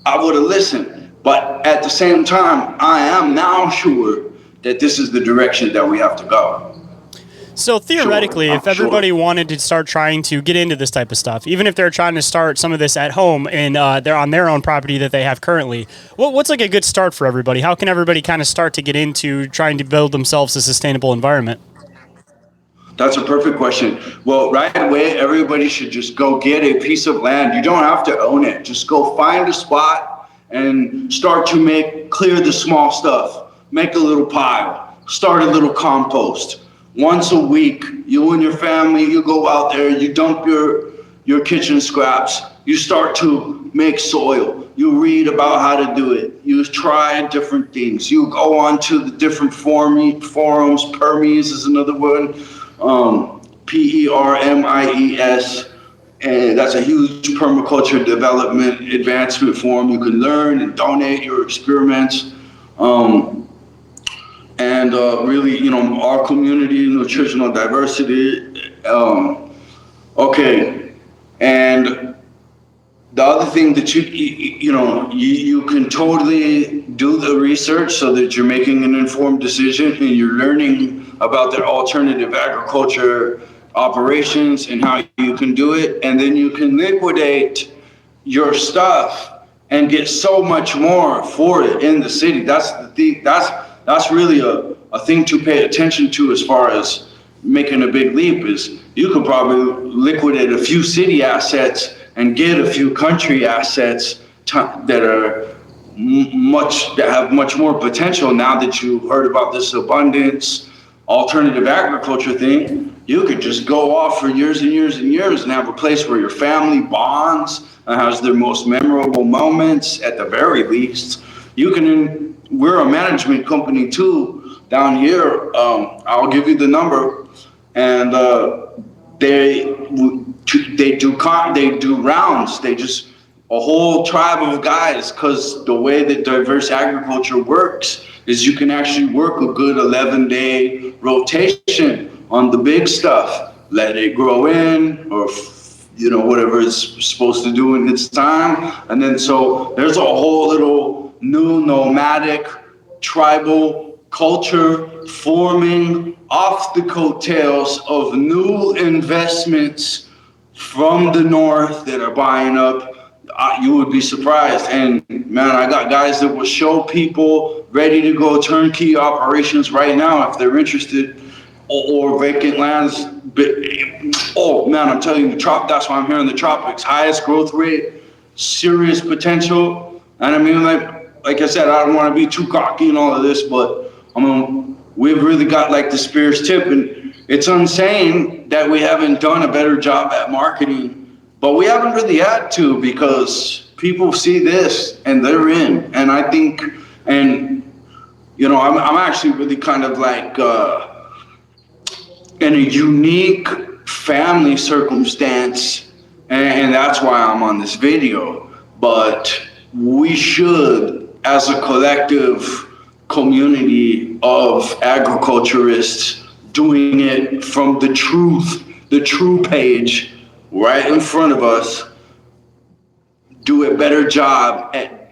B: I would have listened, but at the same time, I am now sure that this is the direction that we have to go.
A: So theoretically, if everybody wanted to start trying to get into this type of stuff, even if they're trying to start some of this at home and they're on their own property that they have currently, what's like a good start for everybody? How can everybody kind of start to get into trying to build themselves a sustainable environment?
B: That's a perfect question. Well, right away, everybody should just go get a piece of land. You don't have to own it. Just go find a spot and start to clear the small stuff. Make a little pile. Start a little compost. Once a week, you and your family, you go out there, you dump your kitchen scraps. You start to make soil. You read about how to do it. You try different things. You go on to the different forums. Permies is another one. PERMIES, and that's a huge permaculture development advancement forum. You can learn and donate your experiments. And really, our community, nutritional diversity. Okay, and the other thing that you can totally do the research so that you're making an informed decision and you're learning about their alternative agriculture operations and how you can do it, and then you can liquidate your stuff and get so much more for it in the city. That's the thing. That's really a thing to pay attention to as far as making a big leap. Is you could probably liquidate a few city assets and get a few country assets that have much more potential. Now that you heard about this abundance alternative agriculture thing, you could just go off for years and years and years and have a place where your family bonds and has their most memorable moments at the very least. We're a management company too down here. I'll give you the number, and they do rounds. They just a whole tribe of guys, because the way that diverse agriculture works is you can actually work a good 11-day rotation on the big stuff. Let it grow in, or whatever it's supposed to do in its time, and then so there's a whole little new nomadic tribal culture forming off the coattails of new investments from the north that are buying up. You would be surprised. And man, I got guys that will show people ready to go turnkey operations right now if they're interested, or vacant lands. Oh man, I'm telling you, that's why I'm here in the tropics. Highest growth rate, serious potential. And I mean, like I said, I don't want to be too cocky and all of this, but we've really got like the spear's tip, and it's insane that we haven't done a better job at marketing. But we haven't really had to, because people see this and they're in. And I think, I'm actually really kind of like in a unique family circumstance, and that's why I'm on this video. But we should, as a collective community of agriculturists, doing it from the true page, right in front of us, do a better job at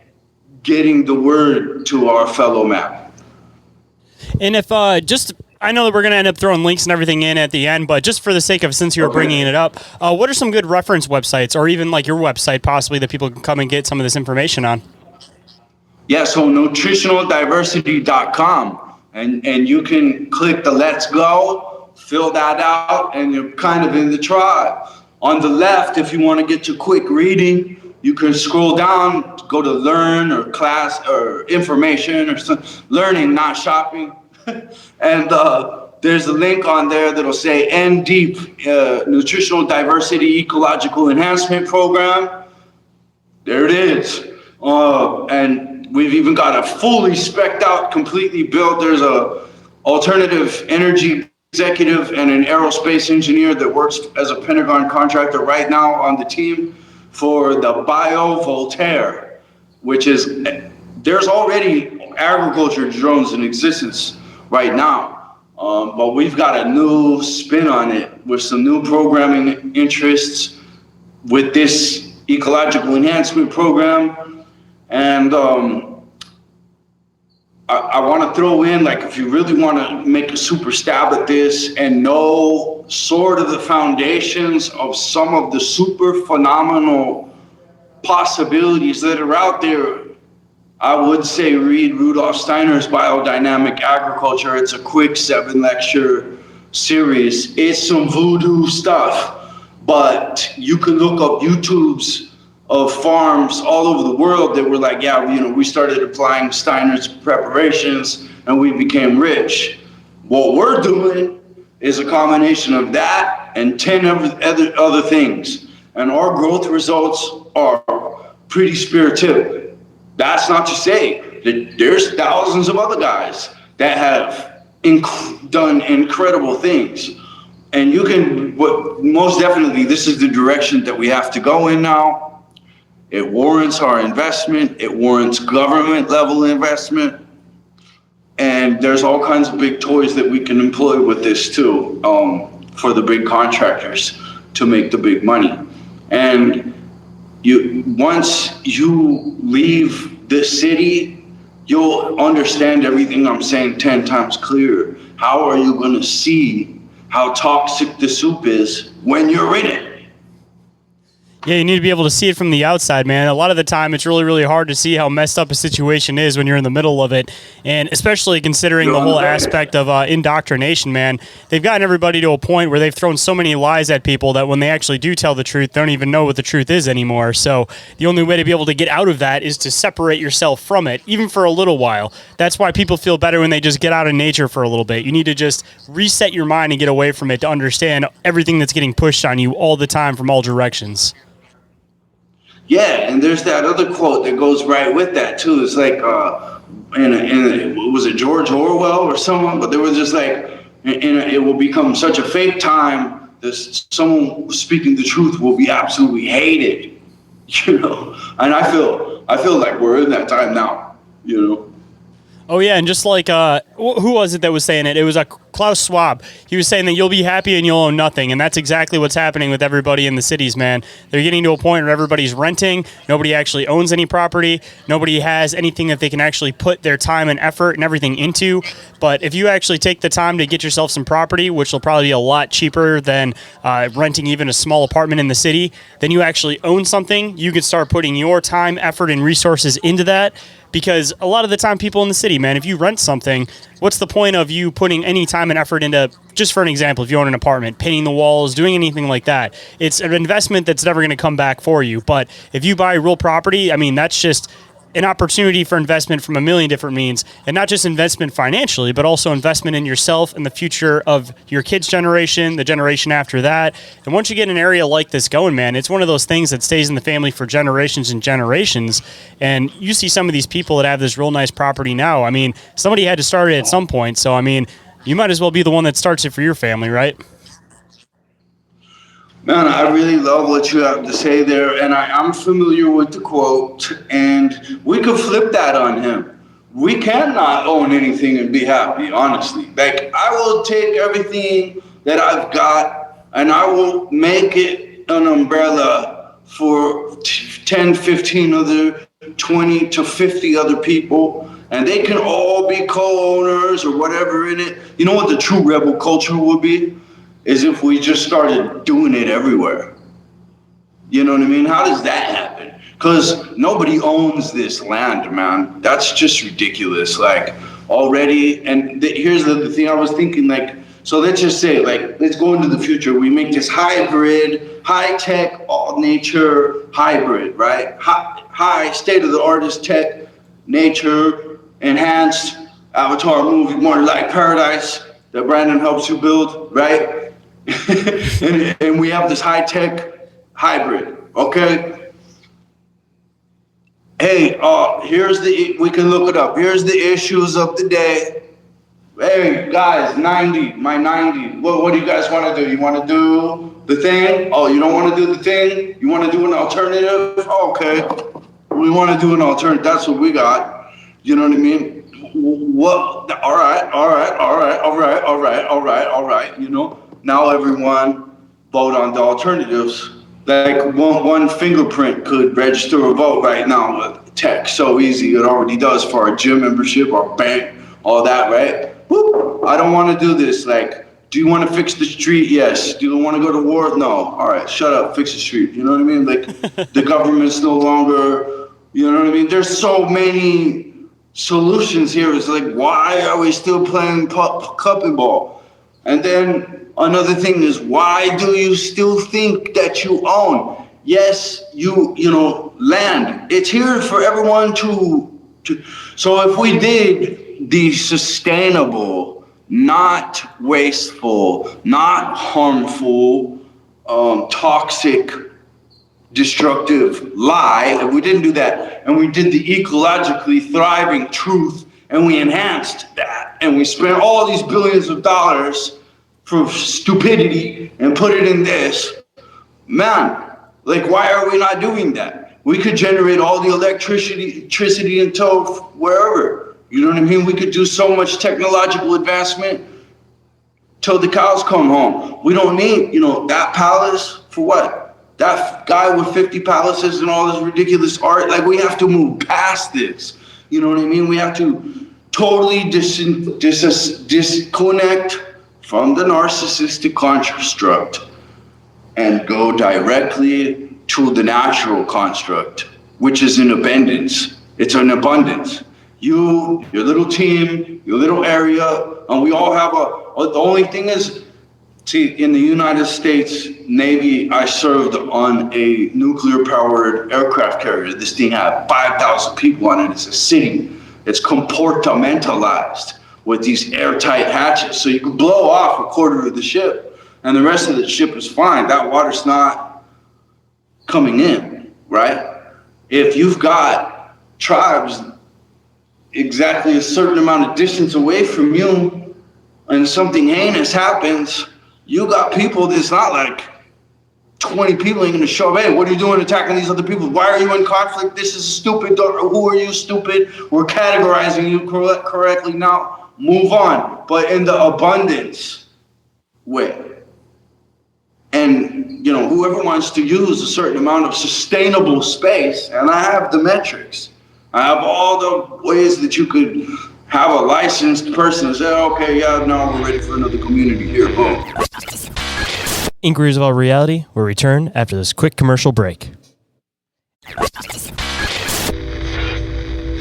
B: getting the word to our fellow man.
A: And if I know that we're going to end up throwing links and everything in at the end, but just for the sake of, since you're bringing it up, what are some good reference websites, or even like your website possibly, that people can come and get some of this information on?
B: Yeah, so nutritionaldiversity.com, and you can click the let's go, fill that out, and you're kind of in the tribe. On the left, if you want to get to quick reading, you can scroll down, go to learn or class or information or learning, not shopping. And there's a link on there that'll say NDEEP, Nutritional Diversity Ecological Enhancement Program. There it is. And we've even got a fully spec'd out, completely built. There's a alternative energy executive and an aerospace engineer that works as a Pentagon contractor right now on the team for the BioVoltaire, which is, there's already agriculture drones in existence right now, but we've got a new spin on it with some new programming interests with this ecological enhancement program. And I want to throw in, like, if you really want to make a super stab at this and know sort of the foundations of some of the super phenomenal possibilities that are out there, I would say read Rudolf Steiner's Biodynamic Agriculture. It's a quick 7-lecture serious. It's some voodoo stuff, but you can look up YouTubes of farms all over the world that were like, yeah, we started applying Steiner's preparations and we became rich. What we're doing is a combination of that and 10 other things. And our growth results are pretty spirited. That's not to say that there's thousands of other guys that have done incredible things. And most definitely, this is the direction that we have to go in now. It warrants our investment. It warrants government level investment. And there's all kinds of big toys that we can employ with this too, for the big contractors to make the big money. And once you leave the city, you'll understand everything I'm saying 10 times clearer. How are you going to see how toxic the soup is when you're in it?
A: Yeah, you need to be able to see it from the outside, man. A lot of the time, it's really, really hard to see how messed up a situation is when you're in the middle of it. And especially considering the whole aspect of indoctrination, man. They've gotten everybody to a point where they've thrown so many lies at people that when they actually do tell the truth, they don't even know what the truth is anymore. So the only way to be able to get out of that is to separate yourself from it, even for a little while. That's why people feel better when they just get out of nature for a little bit. You need to just reset your mind and get away from it to understand everything that's getting pushed on you all the time from all directions.
B: Yeah, and there's that other quote that goes right with that too. It's like, was it George Orwell or someone? But they were just like, it will become such a fake time that someone speaking the truth will be absolutely hated, And I feel like we're in that time now,
A: Oh, yeah, and just like, who was it that was saying it? It was Klaus Schwab. He was saying that you'll be happy and you'll own nothing, and that's exactly what's happening with everybody in the cities, man. They're getting to a point where everybody's renting, nobody actually owns any property, nobody has anything that they can actually put their time and effort and everything into. But if you actually take the time to get yourself some property, which will probably be a lot cheaper than renting even a small apartment in the city, then you actually own something. You can start putting your time, effort, and resources into that. Because a lot of the time, people in the city, man, if you rent something, what's the point of you putting any time and effort into, just for an example, if you own an apartment, painting the walls, doing anything like that? It's an investment that's never going to come back for you. But if you buy real property, I mean, that's just an opportunity for investment from a million different means, and not just investment financially, but also investment in yourself and the future of your kids' generation, the generation after that. And once you get an area like this going, man, it's one of those things that stays in the family for generations and generations. And you see some of these people that have this real nice property now. I mean, somebody had to start it at some point. So, I mean, you might as well be the one that starts it for your family, right?
B: Man, I really love what you have to say there, and I'm familiar with the quote, and we could flip that on him. We cannot own anything and be happy, honestly. Like, I will take everything that I've got, and I will make it an umbrella for 10, 15 other, 20 to 50 other people, and they can all be co-owners or whatever in it. You know what the true rebel culture would be? Is if we just started doing it everywhere. You know what I mean? How does that happen? Because nobody owns this land, man. That's just ridiculous. Like, already, and here's the thing I was thinking, like, so let's just say, like, let's go into the future. We make this hybrid, high-tech, all-nature hybrid, right? High state-of-the-art tech, nature, enhanced avatar movie, more like Paradise, that Brandon helps you build, right? and we have this high-tech hybrid, okay? Hey, we can look it up. Here's the issues of the day. Hey, guys, 90, my 90. What do you guys want to do? You want to do the thing? Oh, you don't want to do the thing? You want to do an alternative? Okay. We want to do an alternative. That's what we got. You know what I mean? What? All right. Now everyone vote on the alternatives. Like one fingerprint could register a vote right now with tech. So easy. It already does for our gym membership, our bank, all that, right? Woo! I don't want to do this. Like, do you want to fix the street? Yes. Do you want to go to war? No. All right, shut up. Fix the street. You know what I mean? Like, the government's no longer, you know what I mean? There's so many solutions here. It's like, why are we still playing cup and ball? And then another thing is, why do you still think that you own? Yes, land. It's here for everyone to. So if we did the sustainable, not wasteful, not harmful, toxic, destructive lie, if we didn't do that, and we did the ecologically thriving truth, and we enhanced that, and we spent all these billions of dollars for stupidity and put it in this, man, like, why are we not doing that? We could generate all the electricity until wherever, you know what I mean? We could do so much technological advancement till the cows come home. We don't need, that palace for what? That guy with 50 palaces and all this ridiculous art. Like, we have to move past this. You know what I mean? We have to totally disconnect from the narcissistic construct and go directly to the natural construct, which is in abundance. It's an abundance. You, your little team, your little area, and we all have the only thing is, see, in the United States Navy, I served on a nuclear-powered aircraft carrier. This thing had 5,000 people on it. It's a city. It's compartmentalized with these airtight hatches. So you can blow off a quarter of the ship, and the rest of the ship is fine. That water's not coming in, right? If you've got tribes exactly a certain amount of distance away from you, and something heinous happens, you got people that's not like 20 people ain't gonna show up. Hey, what are you doing attacking these other people? Why are you in conflict? This is stupid. Who are you, stupid? We're categorizing you correctly now. Move on. But in the abundance way. And, whoever wants to use a certain amount of sustainable space, and I have the metrics. I have all the ways that you could have a licensed person say, okay, yeah, now we're ready for another community here. Boom.
A: Inquiries About Reality will return after this quick commercial break.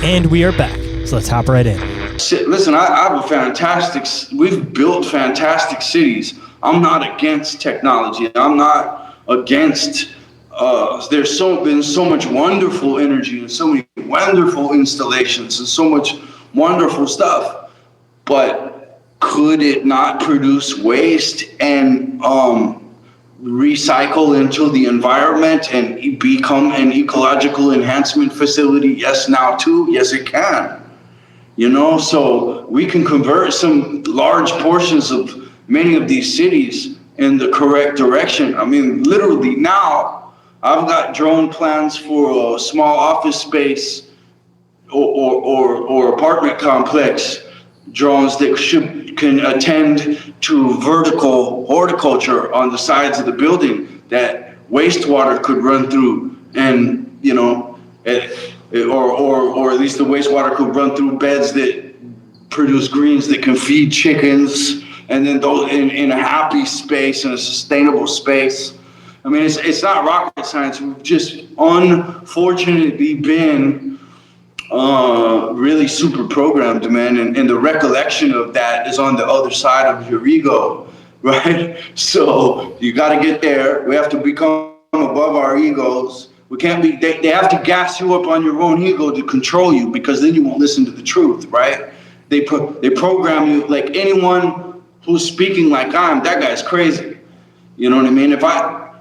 A: And we are back, so let's hop right in.
B: Listen, I have we've built fantastic cities. I'm not against technology. I'm not against, there's been so much wonderful energy and so many wonderful installations and so much wonderful stuff. But could it not produce waste and recycle into the environment and become an ecological enhancement facility? Yes, now too. Yes, it can. So we can convert some large portions of many of these cities in the correct direction. I mean, literally now, I've got drone plans for a small office space or apartment complex, drones that can attend to vertical horticulture on the sides of the building that wastewater could run through, and or at least the wastewater could run through beds that produce greens that can feed chickens, and then those in a happy space, in a sustainable space. I mean, it's not rocket science. We've just unfortunately been really super programmed, man, and the recollection of that is on the other side of your ego, right? So you got to get there. We have to become above our egos. We can't be, they have to gas you up on your own ego to control you, because then you won't listen to the truth, right? They program you like, anyone who's speaking like that guy's crazy. You know what I mean?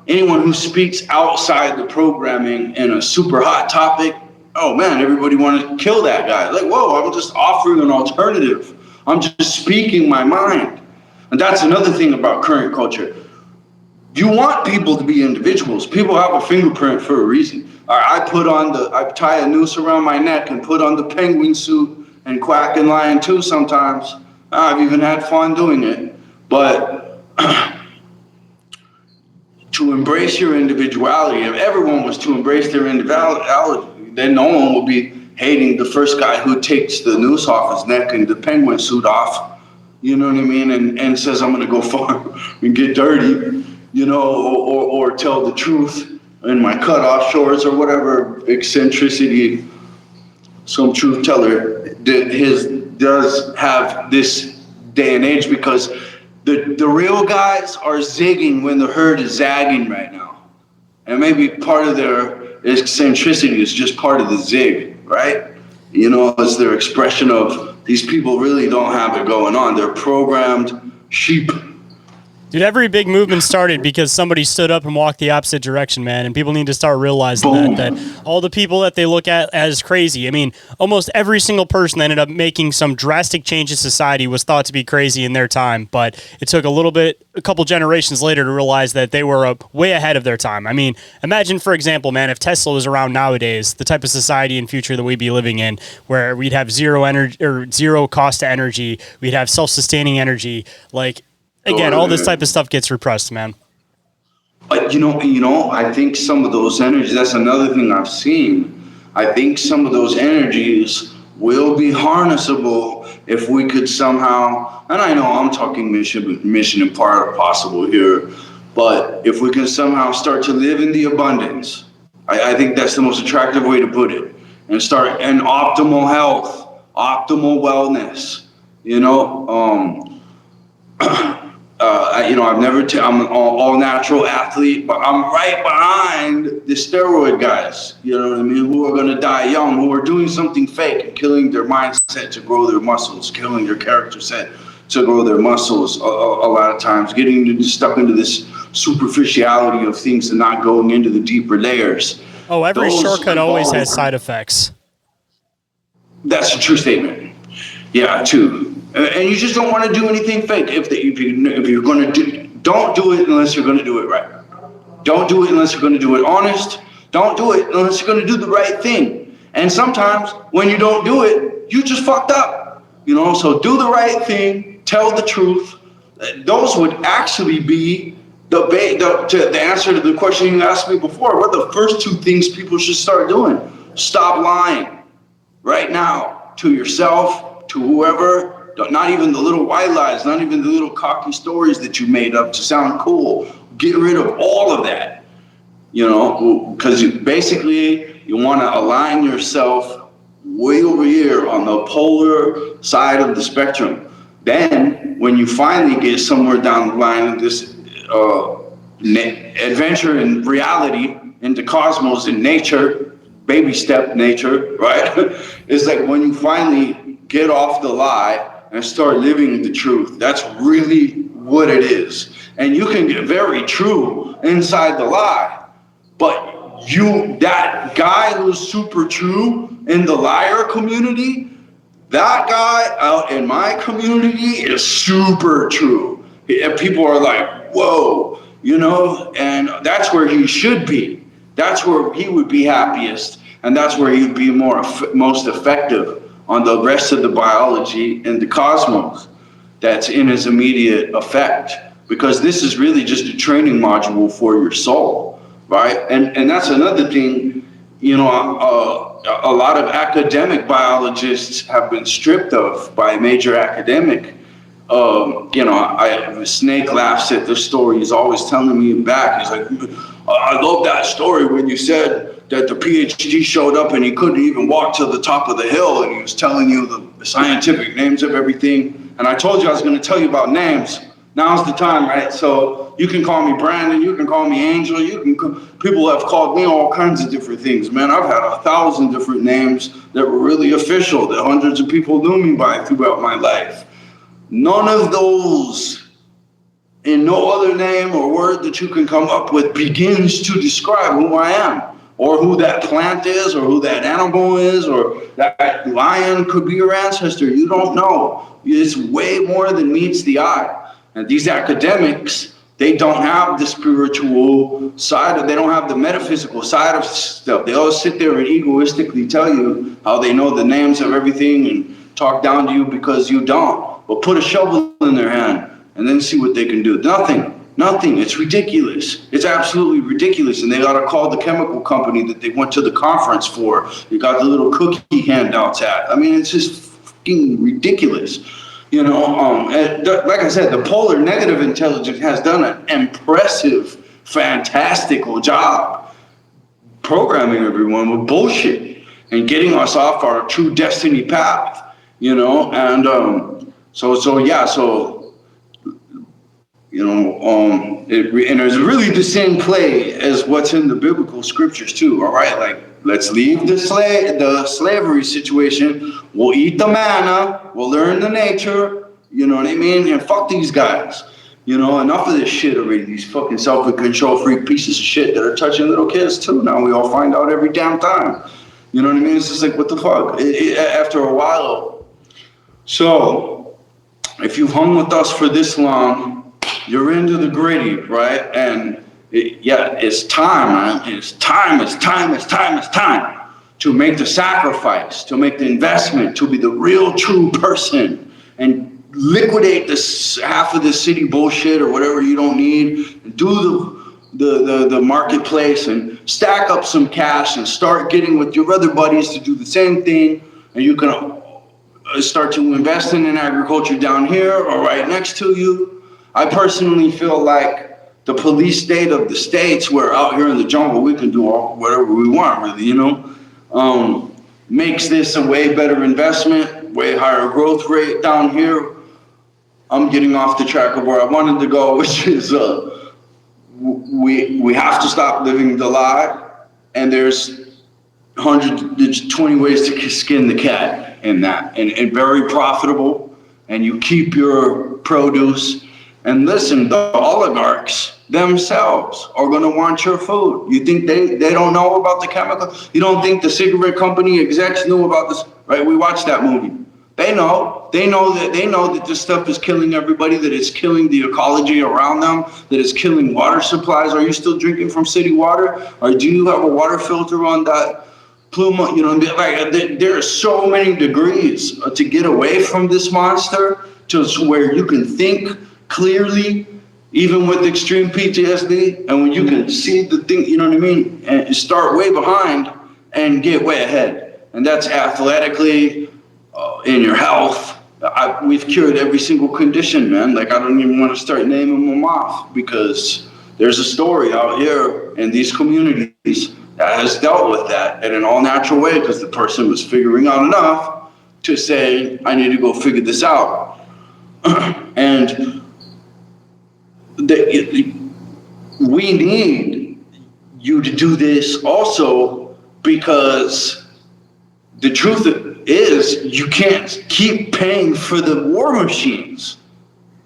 B: Anyone who speaks outside the programming in a super hot topic, oh man, everybody wanted to kill that guy. Like, whoa, I'm just offering an alternative. I'm just speaking my mind. And that's another thing about current culture. You want people to be individuals. People have a fingerprint for a reason. I tie a noose around my neck and put on the penguin suit and quack and lion too sometimes. I've even had fun doing it. But to embrace your individuality, if everyone was to embrace their individuality, then no one will be hating the first guy who takes the noose off his neck and the penguin suit off, you know what I mean, and says, I'm gonna go farm and get dirty, or tell the truth in my cutoff shorts or whatever eccentricity some truth teller does have this day and age, because The real guys are zigging when the herd is zagging right now. And maybe part of their eccentricity is just part of the zig, right? You know, it's their expression of these people really don't have it going on. They're programmed sheep.
A: Dude, every big movement started because somebody stood up and walked the opposite direction, man. And people need to start realizing that all the people that they look at as crazy. I mean, almost every single person that ended up making some drastic change in society was thought to be crazy in their time. But it took a couple generations later to realize that they were way ahead of their time. I mean, imagine, for example, man, if Tesla was around nowadays, the type of society and future that we'd be living in, where we'd have zero energy or zero cost to energy, we'd have self-sustaining energy, like. Again, all this type of stuff gets repressed, man.
B: But you know, I think some of those energies, that's another thing I've seen. I think some of those energies will be harnessable if we could somehow, and I know I'm talking mission and part possible here, but if we can somehow start to live in the abundance, I think that's the most attractive way to put it, and start in optimal health, optimal wellness, you know, I'm an all natural athlete, but I'm right behind the steroid guys, you know what I mean, who are going to die young, who are doing something fake and killing their mindset to grow their muscles, killing their character set to grow their muscles a lot of times, getting stuck into this superficiality of things and not going into the deeper layers.
A: Oh, every shortcut always has side effects.
B: That's a true statement. Yeah, too. And you just don't want to do anything fake. If you're going to don't do it unless you're going to do it right. Don't do it unless you're going to do it honest. Don't do it unless you're going to do the right thing. And sometimes when you don't do it, you just fucked up. You know, so do the right thing, tell the truth. Those would actually be the answer to the question you asked me before. What are the first two things people should start doing? Stop lying right now to yourself, to whoever. Not even the little white lies, not even the little cocky stories that you made up to sound cool. Get rid of all of that, you know, because basically you want to align yourself way over here on the polar side of the spectrum. Then when you finally get somewhere down the line of this adventure in reality, into cosmos and nature, baby step nature, right? It's like when you finally get off the lie and start living the truth. That's really what it is. And you can get very true inside the lie, but that guy who's super true in the liar community, that guy out in my community is super true. And people are like, whoa, you know, and that's where he should be. That's where he would be happiest, and that's where he'd be most effective on the rest of the biology and the cosmos that's in his immediate effect, because this is really just a training module for your soul, right? And that's another thing, you know, a lot of academic biologists have been stripped of by major academic. You know, Snake laughs at the story. He's always telling me back. He's like, I love that story when you said that the PhD showed up and he couldn't even walk to the top of the hill, and he was telling you the scientific names of everything. And I told you I was going to tell you about names. Now's the time, right? So you can call me Brandon, you can call me Angel, people have called me all kinds of different things, man. I've had 1,000 different names that were really official, that hundreds of people knew me by throughout my life. None of those, in no other name or word that you can come up with, begins to describe who I am, or who that plant is, or who that animal is, or that lion could be your ancestor. You don't know. It's way more than meets the eye. And these academics, they don't have the spiritual side, they don't have the metaphysical side of stuff. They all sit there and egoistically tell you how they know the names of everything and talk down to you because you don't. But put a shovel in their hand and then see what they can do. Nothing. It's ridiculous. It's absolutely ridiculous. And they got to call the chemical company that they went to the conference for. They got the little cookie handouts at. I mean, it's just fucking ridiculous. You know, like I said, the polar negative intelligence has done an impressive, fantastical job programming everyone with bullshit and getting us off our true destiny path, you know? And so You know, and it's really the same play as what's in the biblical scriptures too. All right, like let's leave the slavery situation. We'll eat the manna. We'll learn the nature. You know what I mean? And fuck these guys. You know, enough of this shit already. These fucking self-control freak pieces of shit that are touching little kids too. Now we all find out every damn time. You know what I mean? It's just like, what the fuck? After a while. So, if you've hung with us for this long, you're into the gritty, right? And it's time, man. It's time to make the sacrifice, to make the investment, to be the real true person and liquidate this half of the city bullshit or whatever you don't need, and do the marketplace and stack up some cash and start getting with your other buddies to do the same thing, and you can start to invest in agriculture down here or right next to you. I personally feel like the police state of the states, where out here in the jungle we can do whatever we want, really, you know, makes this a way better investment, way higher growth rate down here. I'm getting off the track of where I wanted to go, which is we have to stop living the lie, and there's 20 ways to skin the cat in that, and very profitable, and you keep your produce. And listen, the oligarchs themselves are going to want your food. You think they don't know about the chemical? You don't think the cigarette company execs knew about this? Right? We watched that movie. They know that this stuff is killing everybody, that it's killing the ecology around them, that it's killing water supplies. Are you still drinking from city water? Or do you have a water filter on that Pluma? You know, like, there are so many degrees to get away from this monster to where you can think clearly, even with extreme PTSD, and when you can see the thing, you know what I mean, and start way behind and get way ahead. And that's athletically, in your health. We've cured every single condition, man. Like, I don't even want to start naming them off, because there's a story out here in these communities that has dealt with that in an all natural way, because the person was figuring out enough to say, I need to go figure this out. And we need you to do this also, because the truth is you can't keep paying for the war machines.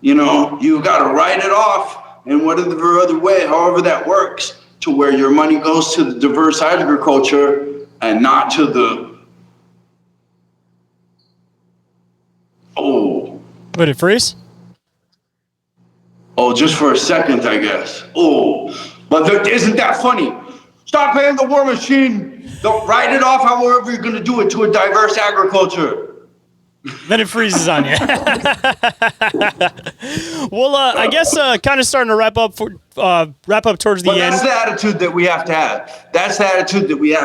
B: You know, you got to write it off in whatever other way, however that works, to where your money goes to the diverse agriculture and not to the
A: Would it freeze?
B: Oh, just for a second, I guess. Oh, but isn't that funny? Stop paying the war machine. Don't write it off however you're going to do it to a diverse agriculture.
A: Then it freezes on you. Well, I guess kind of starting to wrap up towards the end.
B: That's the attitude that we have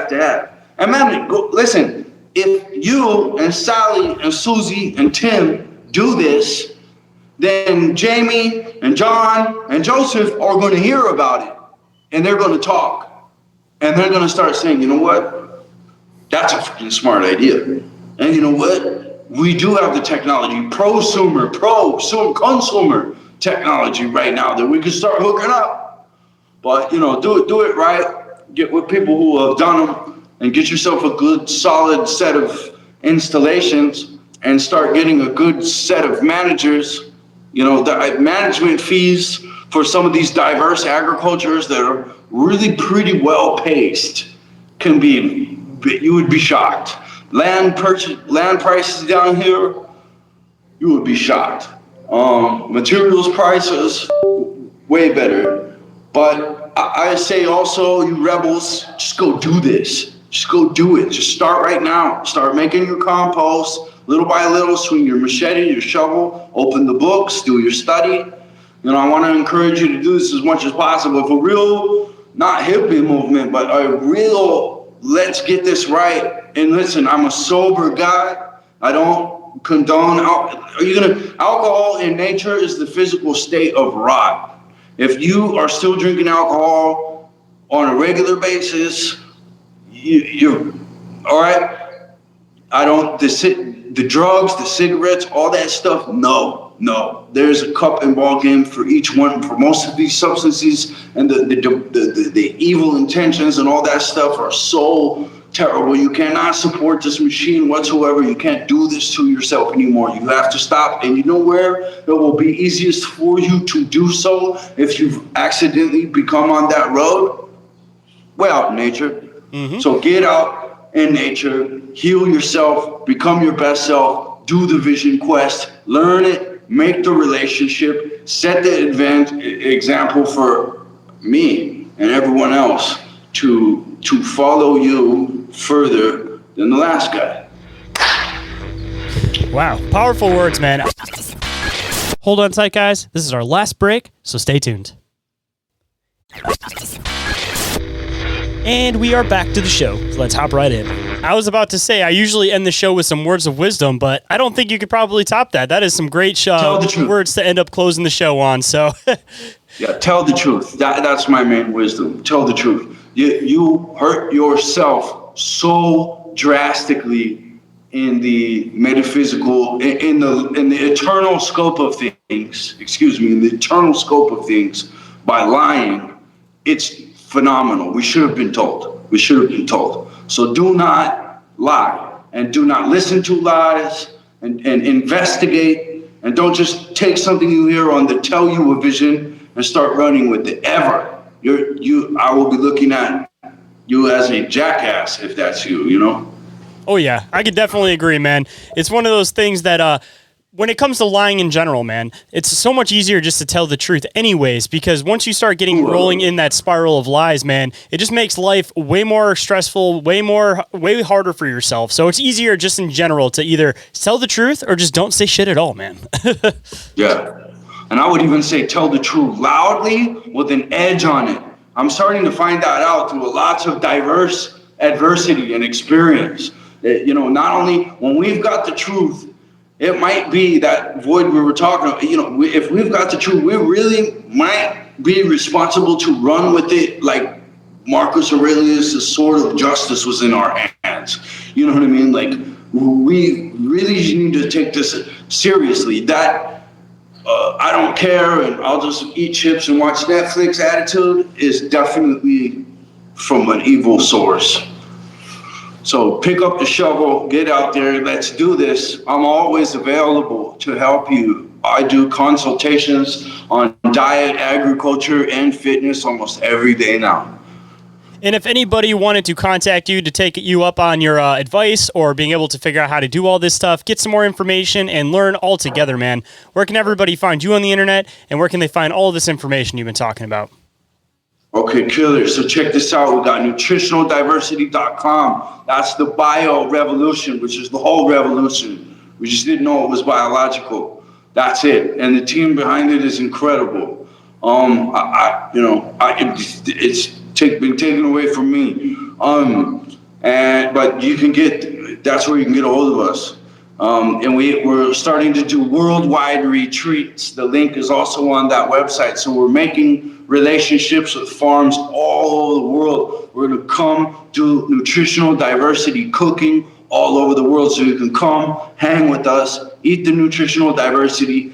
B: to have. And man, listen, if you and Sally and Susie and Tim do this, then Jamie and John and Joseph are going to hear about it, and they're going to talk, and they're going to start saying, you know what? That's a freaking smart idea. And you know what? We do have the technology, consumer technology right now that we can start hooking up. But, you know, do it right. Get with people who have done them, and get yourself a good, solid set of installations, and start getting a good set of managers. You know, the management fees for some of these diverse agricultures that are really pretty well paced can be, you would be shocked. Land prices down here, you would be shocked. Materials prices, way better. But I say also, you rebels, just go do this. Just go do it. Just start right now. Start making your compost. Little by little, swing your machete, your shovel, open the books, do your study. You know, I want to encourage you to do this as much as possible. If a real, not hippie movement, but a real, let's get this right. And listen, I'm a sober guy. I don't condone, alcohol in nature is the physical state of rot. If you are still drinking alcohol on a regular basis, you're, all right? The drugs, the cigarettes, all that stuff, no. No, there's a cup and ball game for each one. For most of these substances and the evil intentions and all that stuff are so terrible. You cannot support this machine whatsoever. You can't do this to yourself anymore. You have to stop. And you know where it will be easiest for you to do so if you've accidentally become on that road? Way out in nature. Mm-hmm. So get out in nature, heal yourself, become your best self, do the vision quest, learn it, make the relationship, set the example for me and everyone else to follow you further than the last guy.
A: Wow, powerful words, man. Hold on tight, guys. This is our last break, so stay tuned. And we are back to the show. So let's hop right in. I was about to say, I usually end the show with some words of wisdom, but I don't think you could probably top that. That is some great words to end up closing the show on. So,
B: yeah, tell the truth. That's my main wisdom. Tell the truth. You hurt yourself so drastically in the metaphysical, in the eternal scope of things. In the eternal scope of things by lying. It's phenomenal. We should have been told. So do not lie, and do not listen to lies, and investigate, and don't just take something you hear on the tell you a vision and start running with it ever. I will be looking at you as a jackass if that's you, you know?
A: Oh yeah, I could definitely agree, man. It's one of those things that, when it comes to lying in general, man, it's so much easier just to tell the truth anyways, because once you start rolling in that spiral of lies, man, it just makes life way more stressful, way harder for yourself. So it's easier just in general to either tell the truth or just don't say shit at all, man.
B: Yeah. And I would even say tell the truth loudly with an edge on it. I'm starting to find that out through lots of diverse adversity and experience. Not only when we've got the truth, it might be that void we were talking about. If we've got the truth, we really might be responsible to run with it like Marcus Aurelius' sword of justice was in our hands. You know what I mean? Like, we really need to take this seriously. That I don't care and I'll just eat chips and watch Netflix attitude is definitely from an evil source. So pick up the shovel, get out there, let's do this. I'm always available to help you. I do consultations on diet, agriculture, and fitness almost every day now.
A: And if anybody wanted to contact you to take you up on your advice or being able to figure out how to do all this stuff, get some more information, and learn all together, man, where can everybody find you on the internet, and where can they find all this information you've been talking about?
B: Okay, killer. So check this out. We got nutritionaldiversity.com. That's the bio revolution, which is the whole revolution. We just didn't know it was biological. That's it. And the team behind it is incredible. It's been taken away from me. But you can that's where you can get a hold of us. And we're starting to do worldwide retreats. The link is also on that website. So we're making relationships with farms all over the world. We're going to come do nutritional diversity cooking all over the world. So you can come, hang with us, eat the nutritional diversity,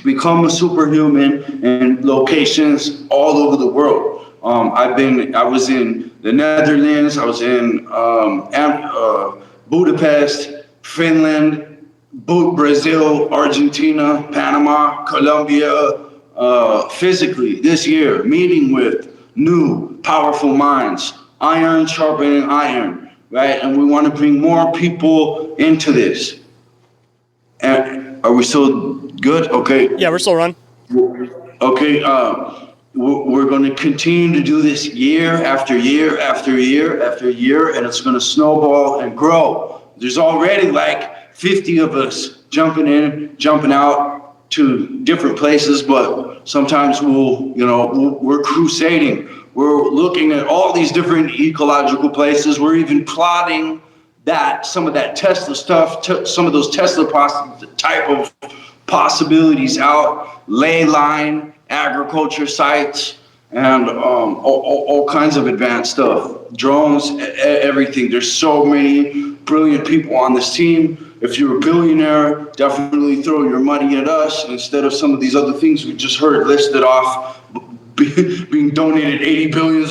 B: become a superhuman in locations all over the world. I was in the Netherlands, I was in Budapest, Finland, Brazil, Argentina, Panama, Colombia, physically this year, meeting with new powerful minds, iron sharpening iron, right? And we want to bring more people into this. And are we still good? Okay.
A: Yeah, we're still running.
B: Okay. We're going to continue to do this year after year after year after year, and it's going to snowball and grow. There's already like 50 of us jumping in, jumping out to different places, but sometimes we're crusading. We're looking at all these different ecological places. We're even plotting some of that Tesla stuff, some of those Tesla type of possibilities out, ley line, agriculture sites, and all kinds of advanced stuff, drones, everything. There's so many brilliant people on this team. If you're a billionaire, definitely throw your money at us instead of some of these other things we just heard listed off being donated $80 billions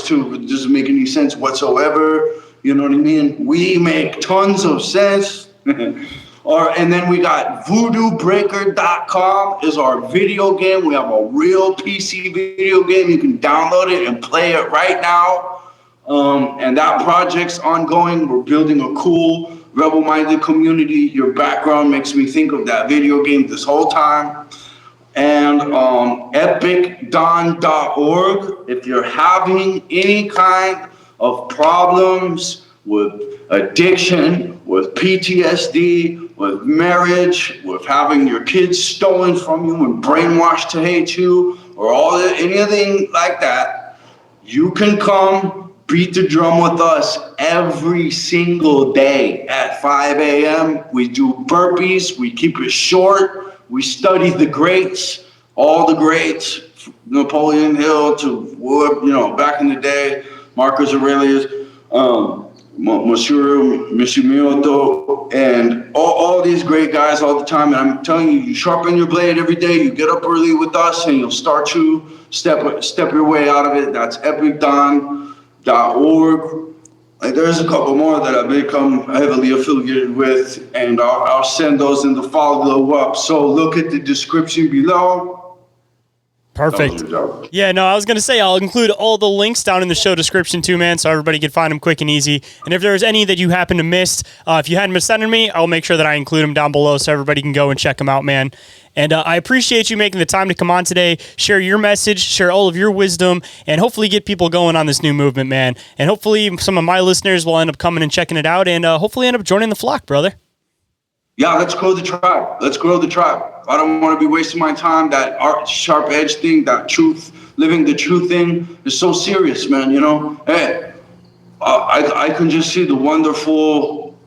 B: to. It doesn't make any sense whatsoever. You know what I mean? We make tons of sense. And then we got VoodooBreaker.com is our video game. We have a real PC video game. You can download it and play it right now. And that project's ongoing. We're building a cool, rebel-minded community. Your background makes me think of that video game this whole time. And epicdon.org, if you're having any kind of problems with addiction, with PTSD, with marriage, with having your kids stolen from you and brainwashed to hate you, or anything like that, you can come beat the drum with us every single day at 5 a.m. We do burpees. We keep it short. We study the greats, all the greats, Napoleon Hill to, back in the day, Marcus Aurelius, Monsieur Miyamoto, and all these great guys all the time. And I'm telling you, you sharpen your blade every day. You get up early with us, and you'll start to step your way out of it. That's epicdon.org. Like, there's a couple more that I've become heavily affiliated with, and I'll send those in the follow up. So look at the description below.
A: Perfect. Yeah, no, I was going to say I'll include all the links down in the show description too, man, so everybody can find them quick and easy. And if there's any that you happen to miss, if you hadn't been sending me, I'll make sure that I include them down below so everybody can go and check them out, man. And I appreciate you making the time to come on today, share your message, share all of your wisdom, and hopefully get people going on this new movement, man. And hopefully some of my listeners will end up coming and checking it out and hopefully end up joining the flock, brother.
B: Yeah, let's grow the tribe. Let's grow the tribe. I don't want to be wasting my time. That art, sharp edge thing, that truth, living the truth thing is so serious, man. Hey, I can just see the wonderful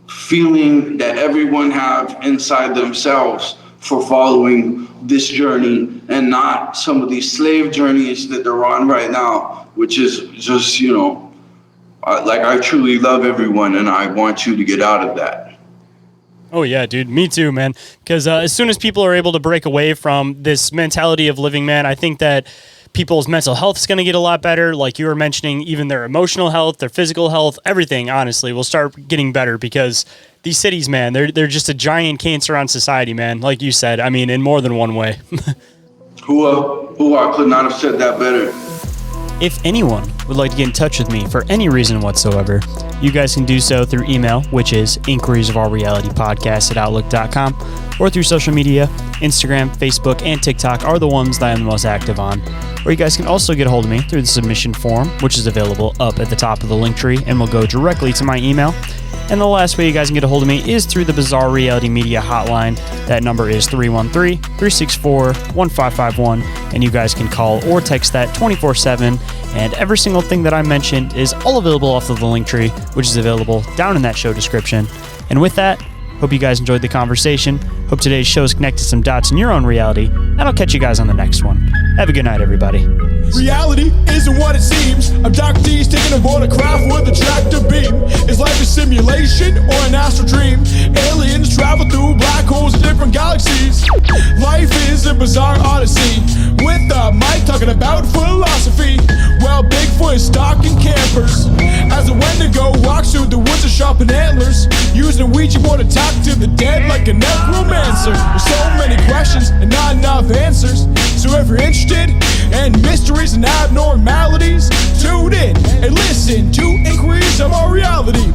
B: feeling that everyone have inside themselves for following this journey and not some of these slave journeys that they're on right now, which is just, I truly love everyone and I want you to get out of that.
A: Oh, yeah, dude. Me too, man. Because as soon as people are able to break away from this mentality of living, man, I think that people's mental health is going to get a lot better. Like you were mentioning, even their emotional health, their physical health, everything, honestly, will start getting better because these cities, man, they're just a giant cancer on society, man. Like you said, I mean, in more than one way.
B: Who I could not have said that better.
A: If anyone would like to get in touch with me for any reason whatsoever, you guys can do so through email, which is inquiriesofourrealitypodcast@outlook.com, or through social media. Instagram, Facebook, and TikTok are the ones that I'm the most active on. Or you guys can also get a hold of me through the submission form, which is available up at the top of the link tree and will go directly to my email. And the last way you guys can get a hold of me is through the Bizarre Reality Media hotline. That number is 313-364-1551, and you guys can call or text that 24/7. And every single thing that I mentioned is all available off of the link tree, which is available down in that show description. And with that, hope you guys enjoyed the conversation. Hope today's show has connected some dots in your own reality, and I'll catch you guys on the next one. Have a good night, everybody.
C: Reality isn't what it seems. Abductees taking aboard a craft with a tractor beam. Is life a simulation or an astral dream? Aliens travel through black holes in different galaxies. Life is a bizarre odyssey, with a mic talking about philosophy. Well, Bigfoot is stalking campers as a Wendigo walks through the woods of sharpened antlers, using a Ouija board to talk to the dead like a necromancer. There's so many questions and not enough answers. So if you're interested in mysteries and abnormalities, tune in and listen to Inquiries of Our Reality.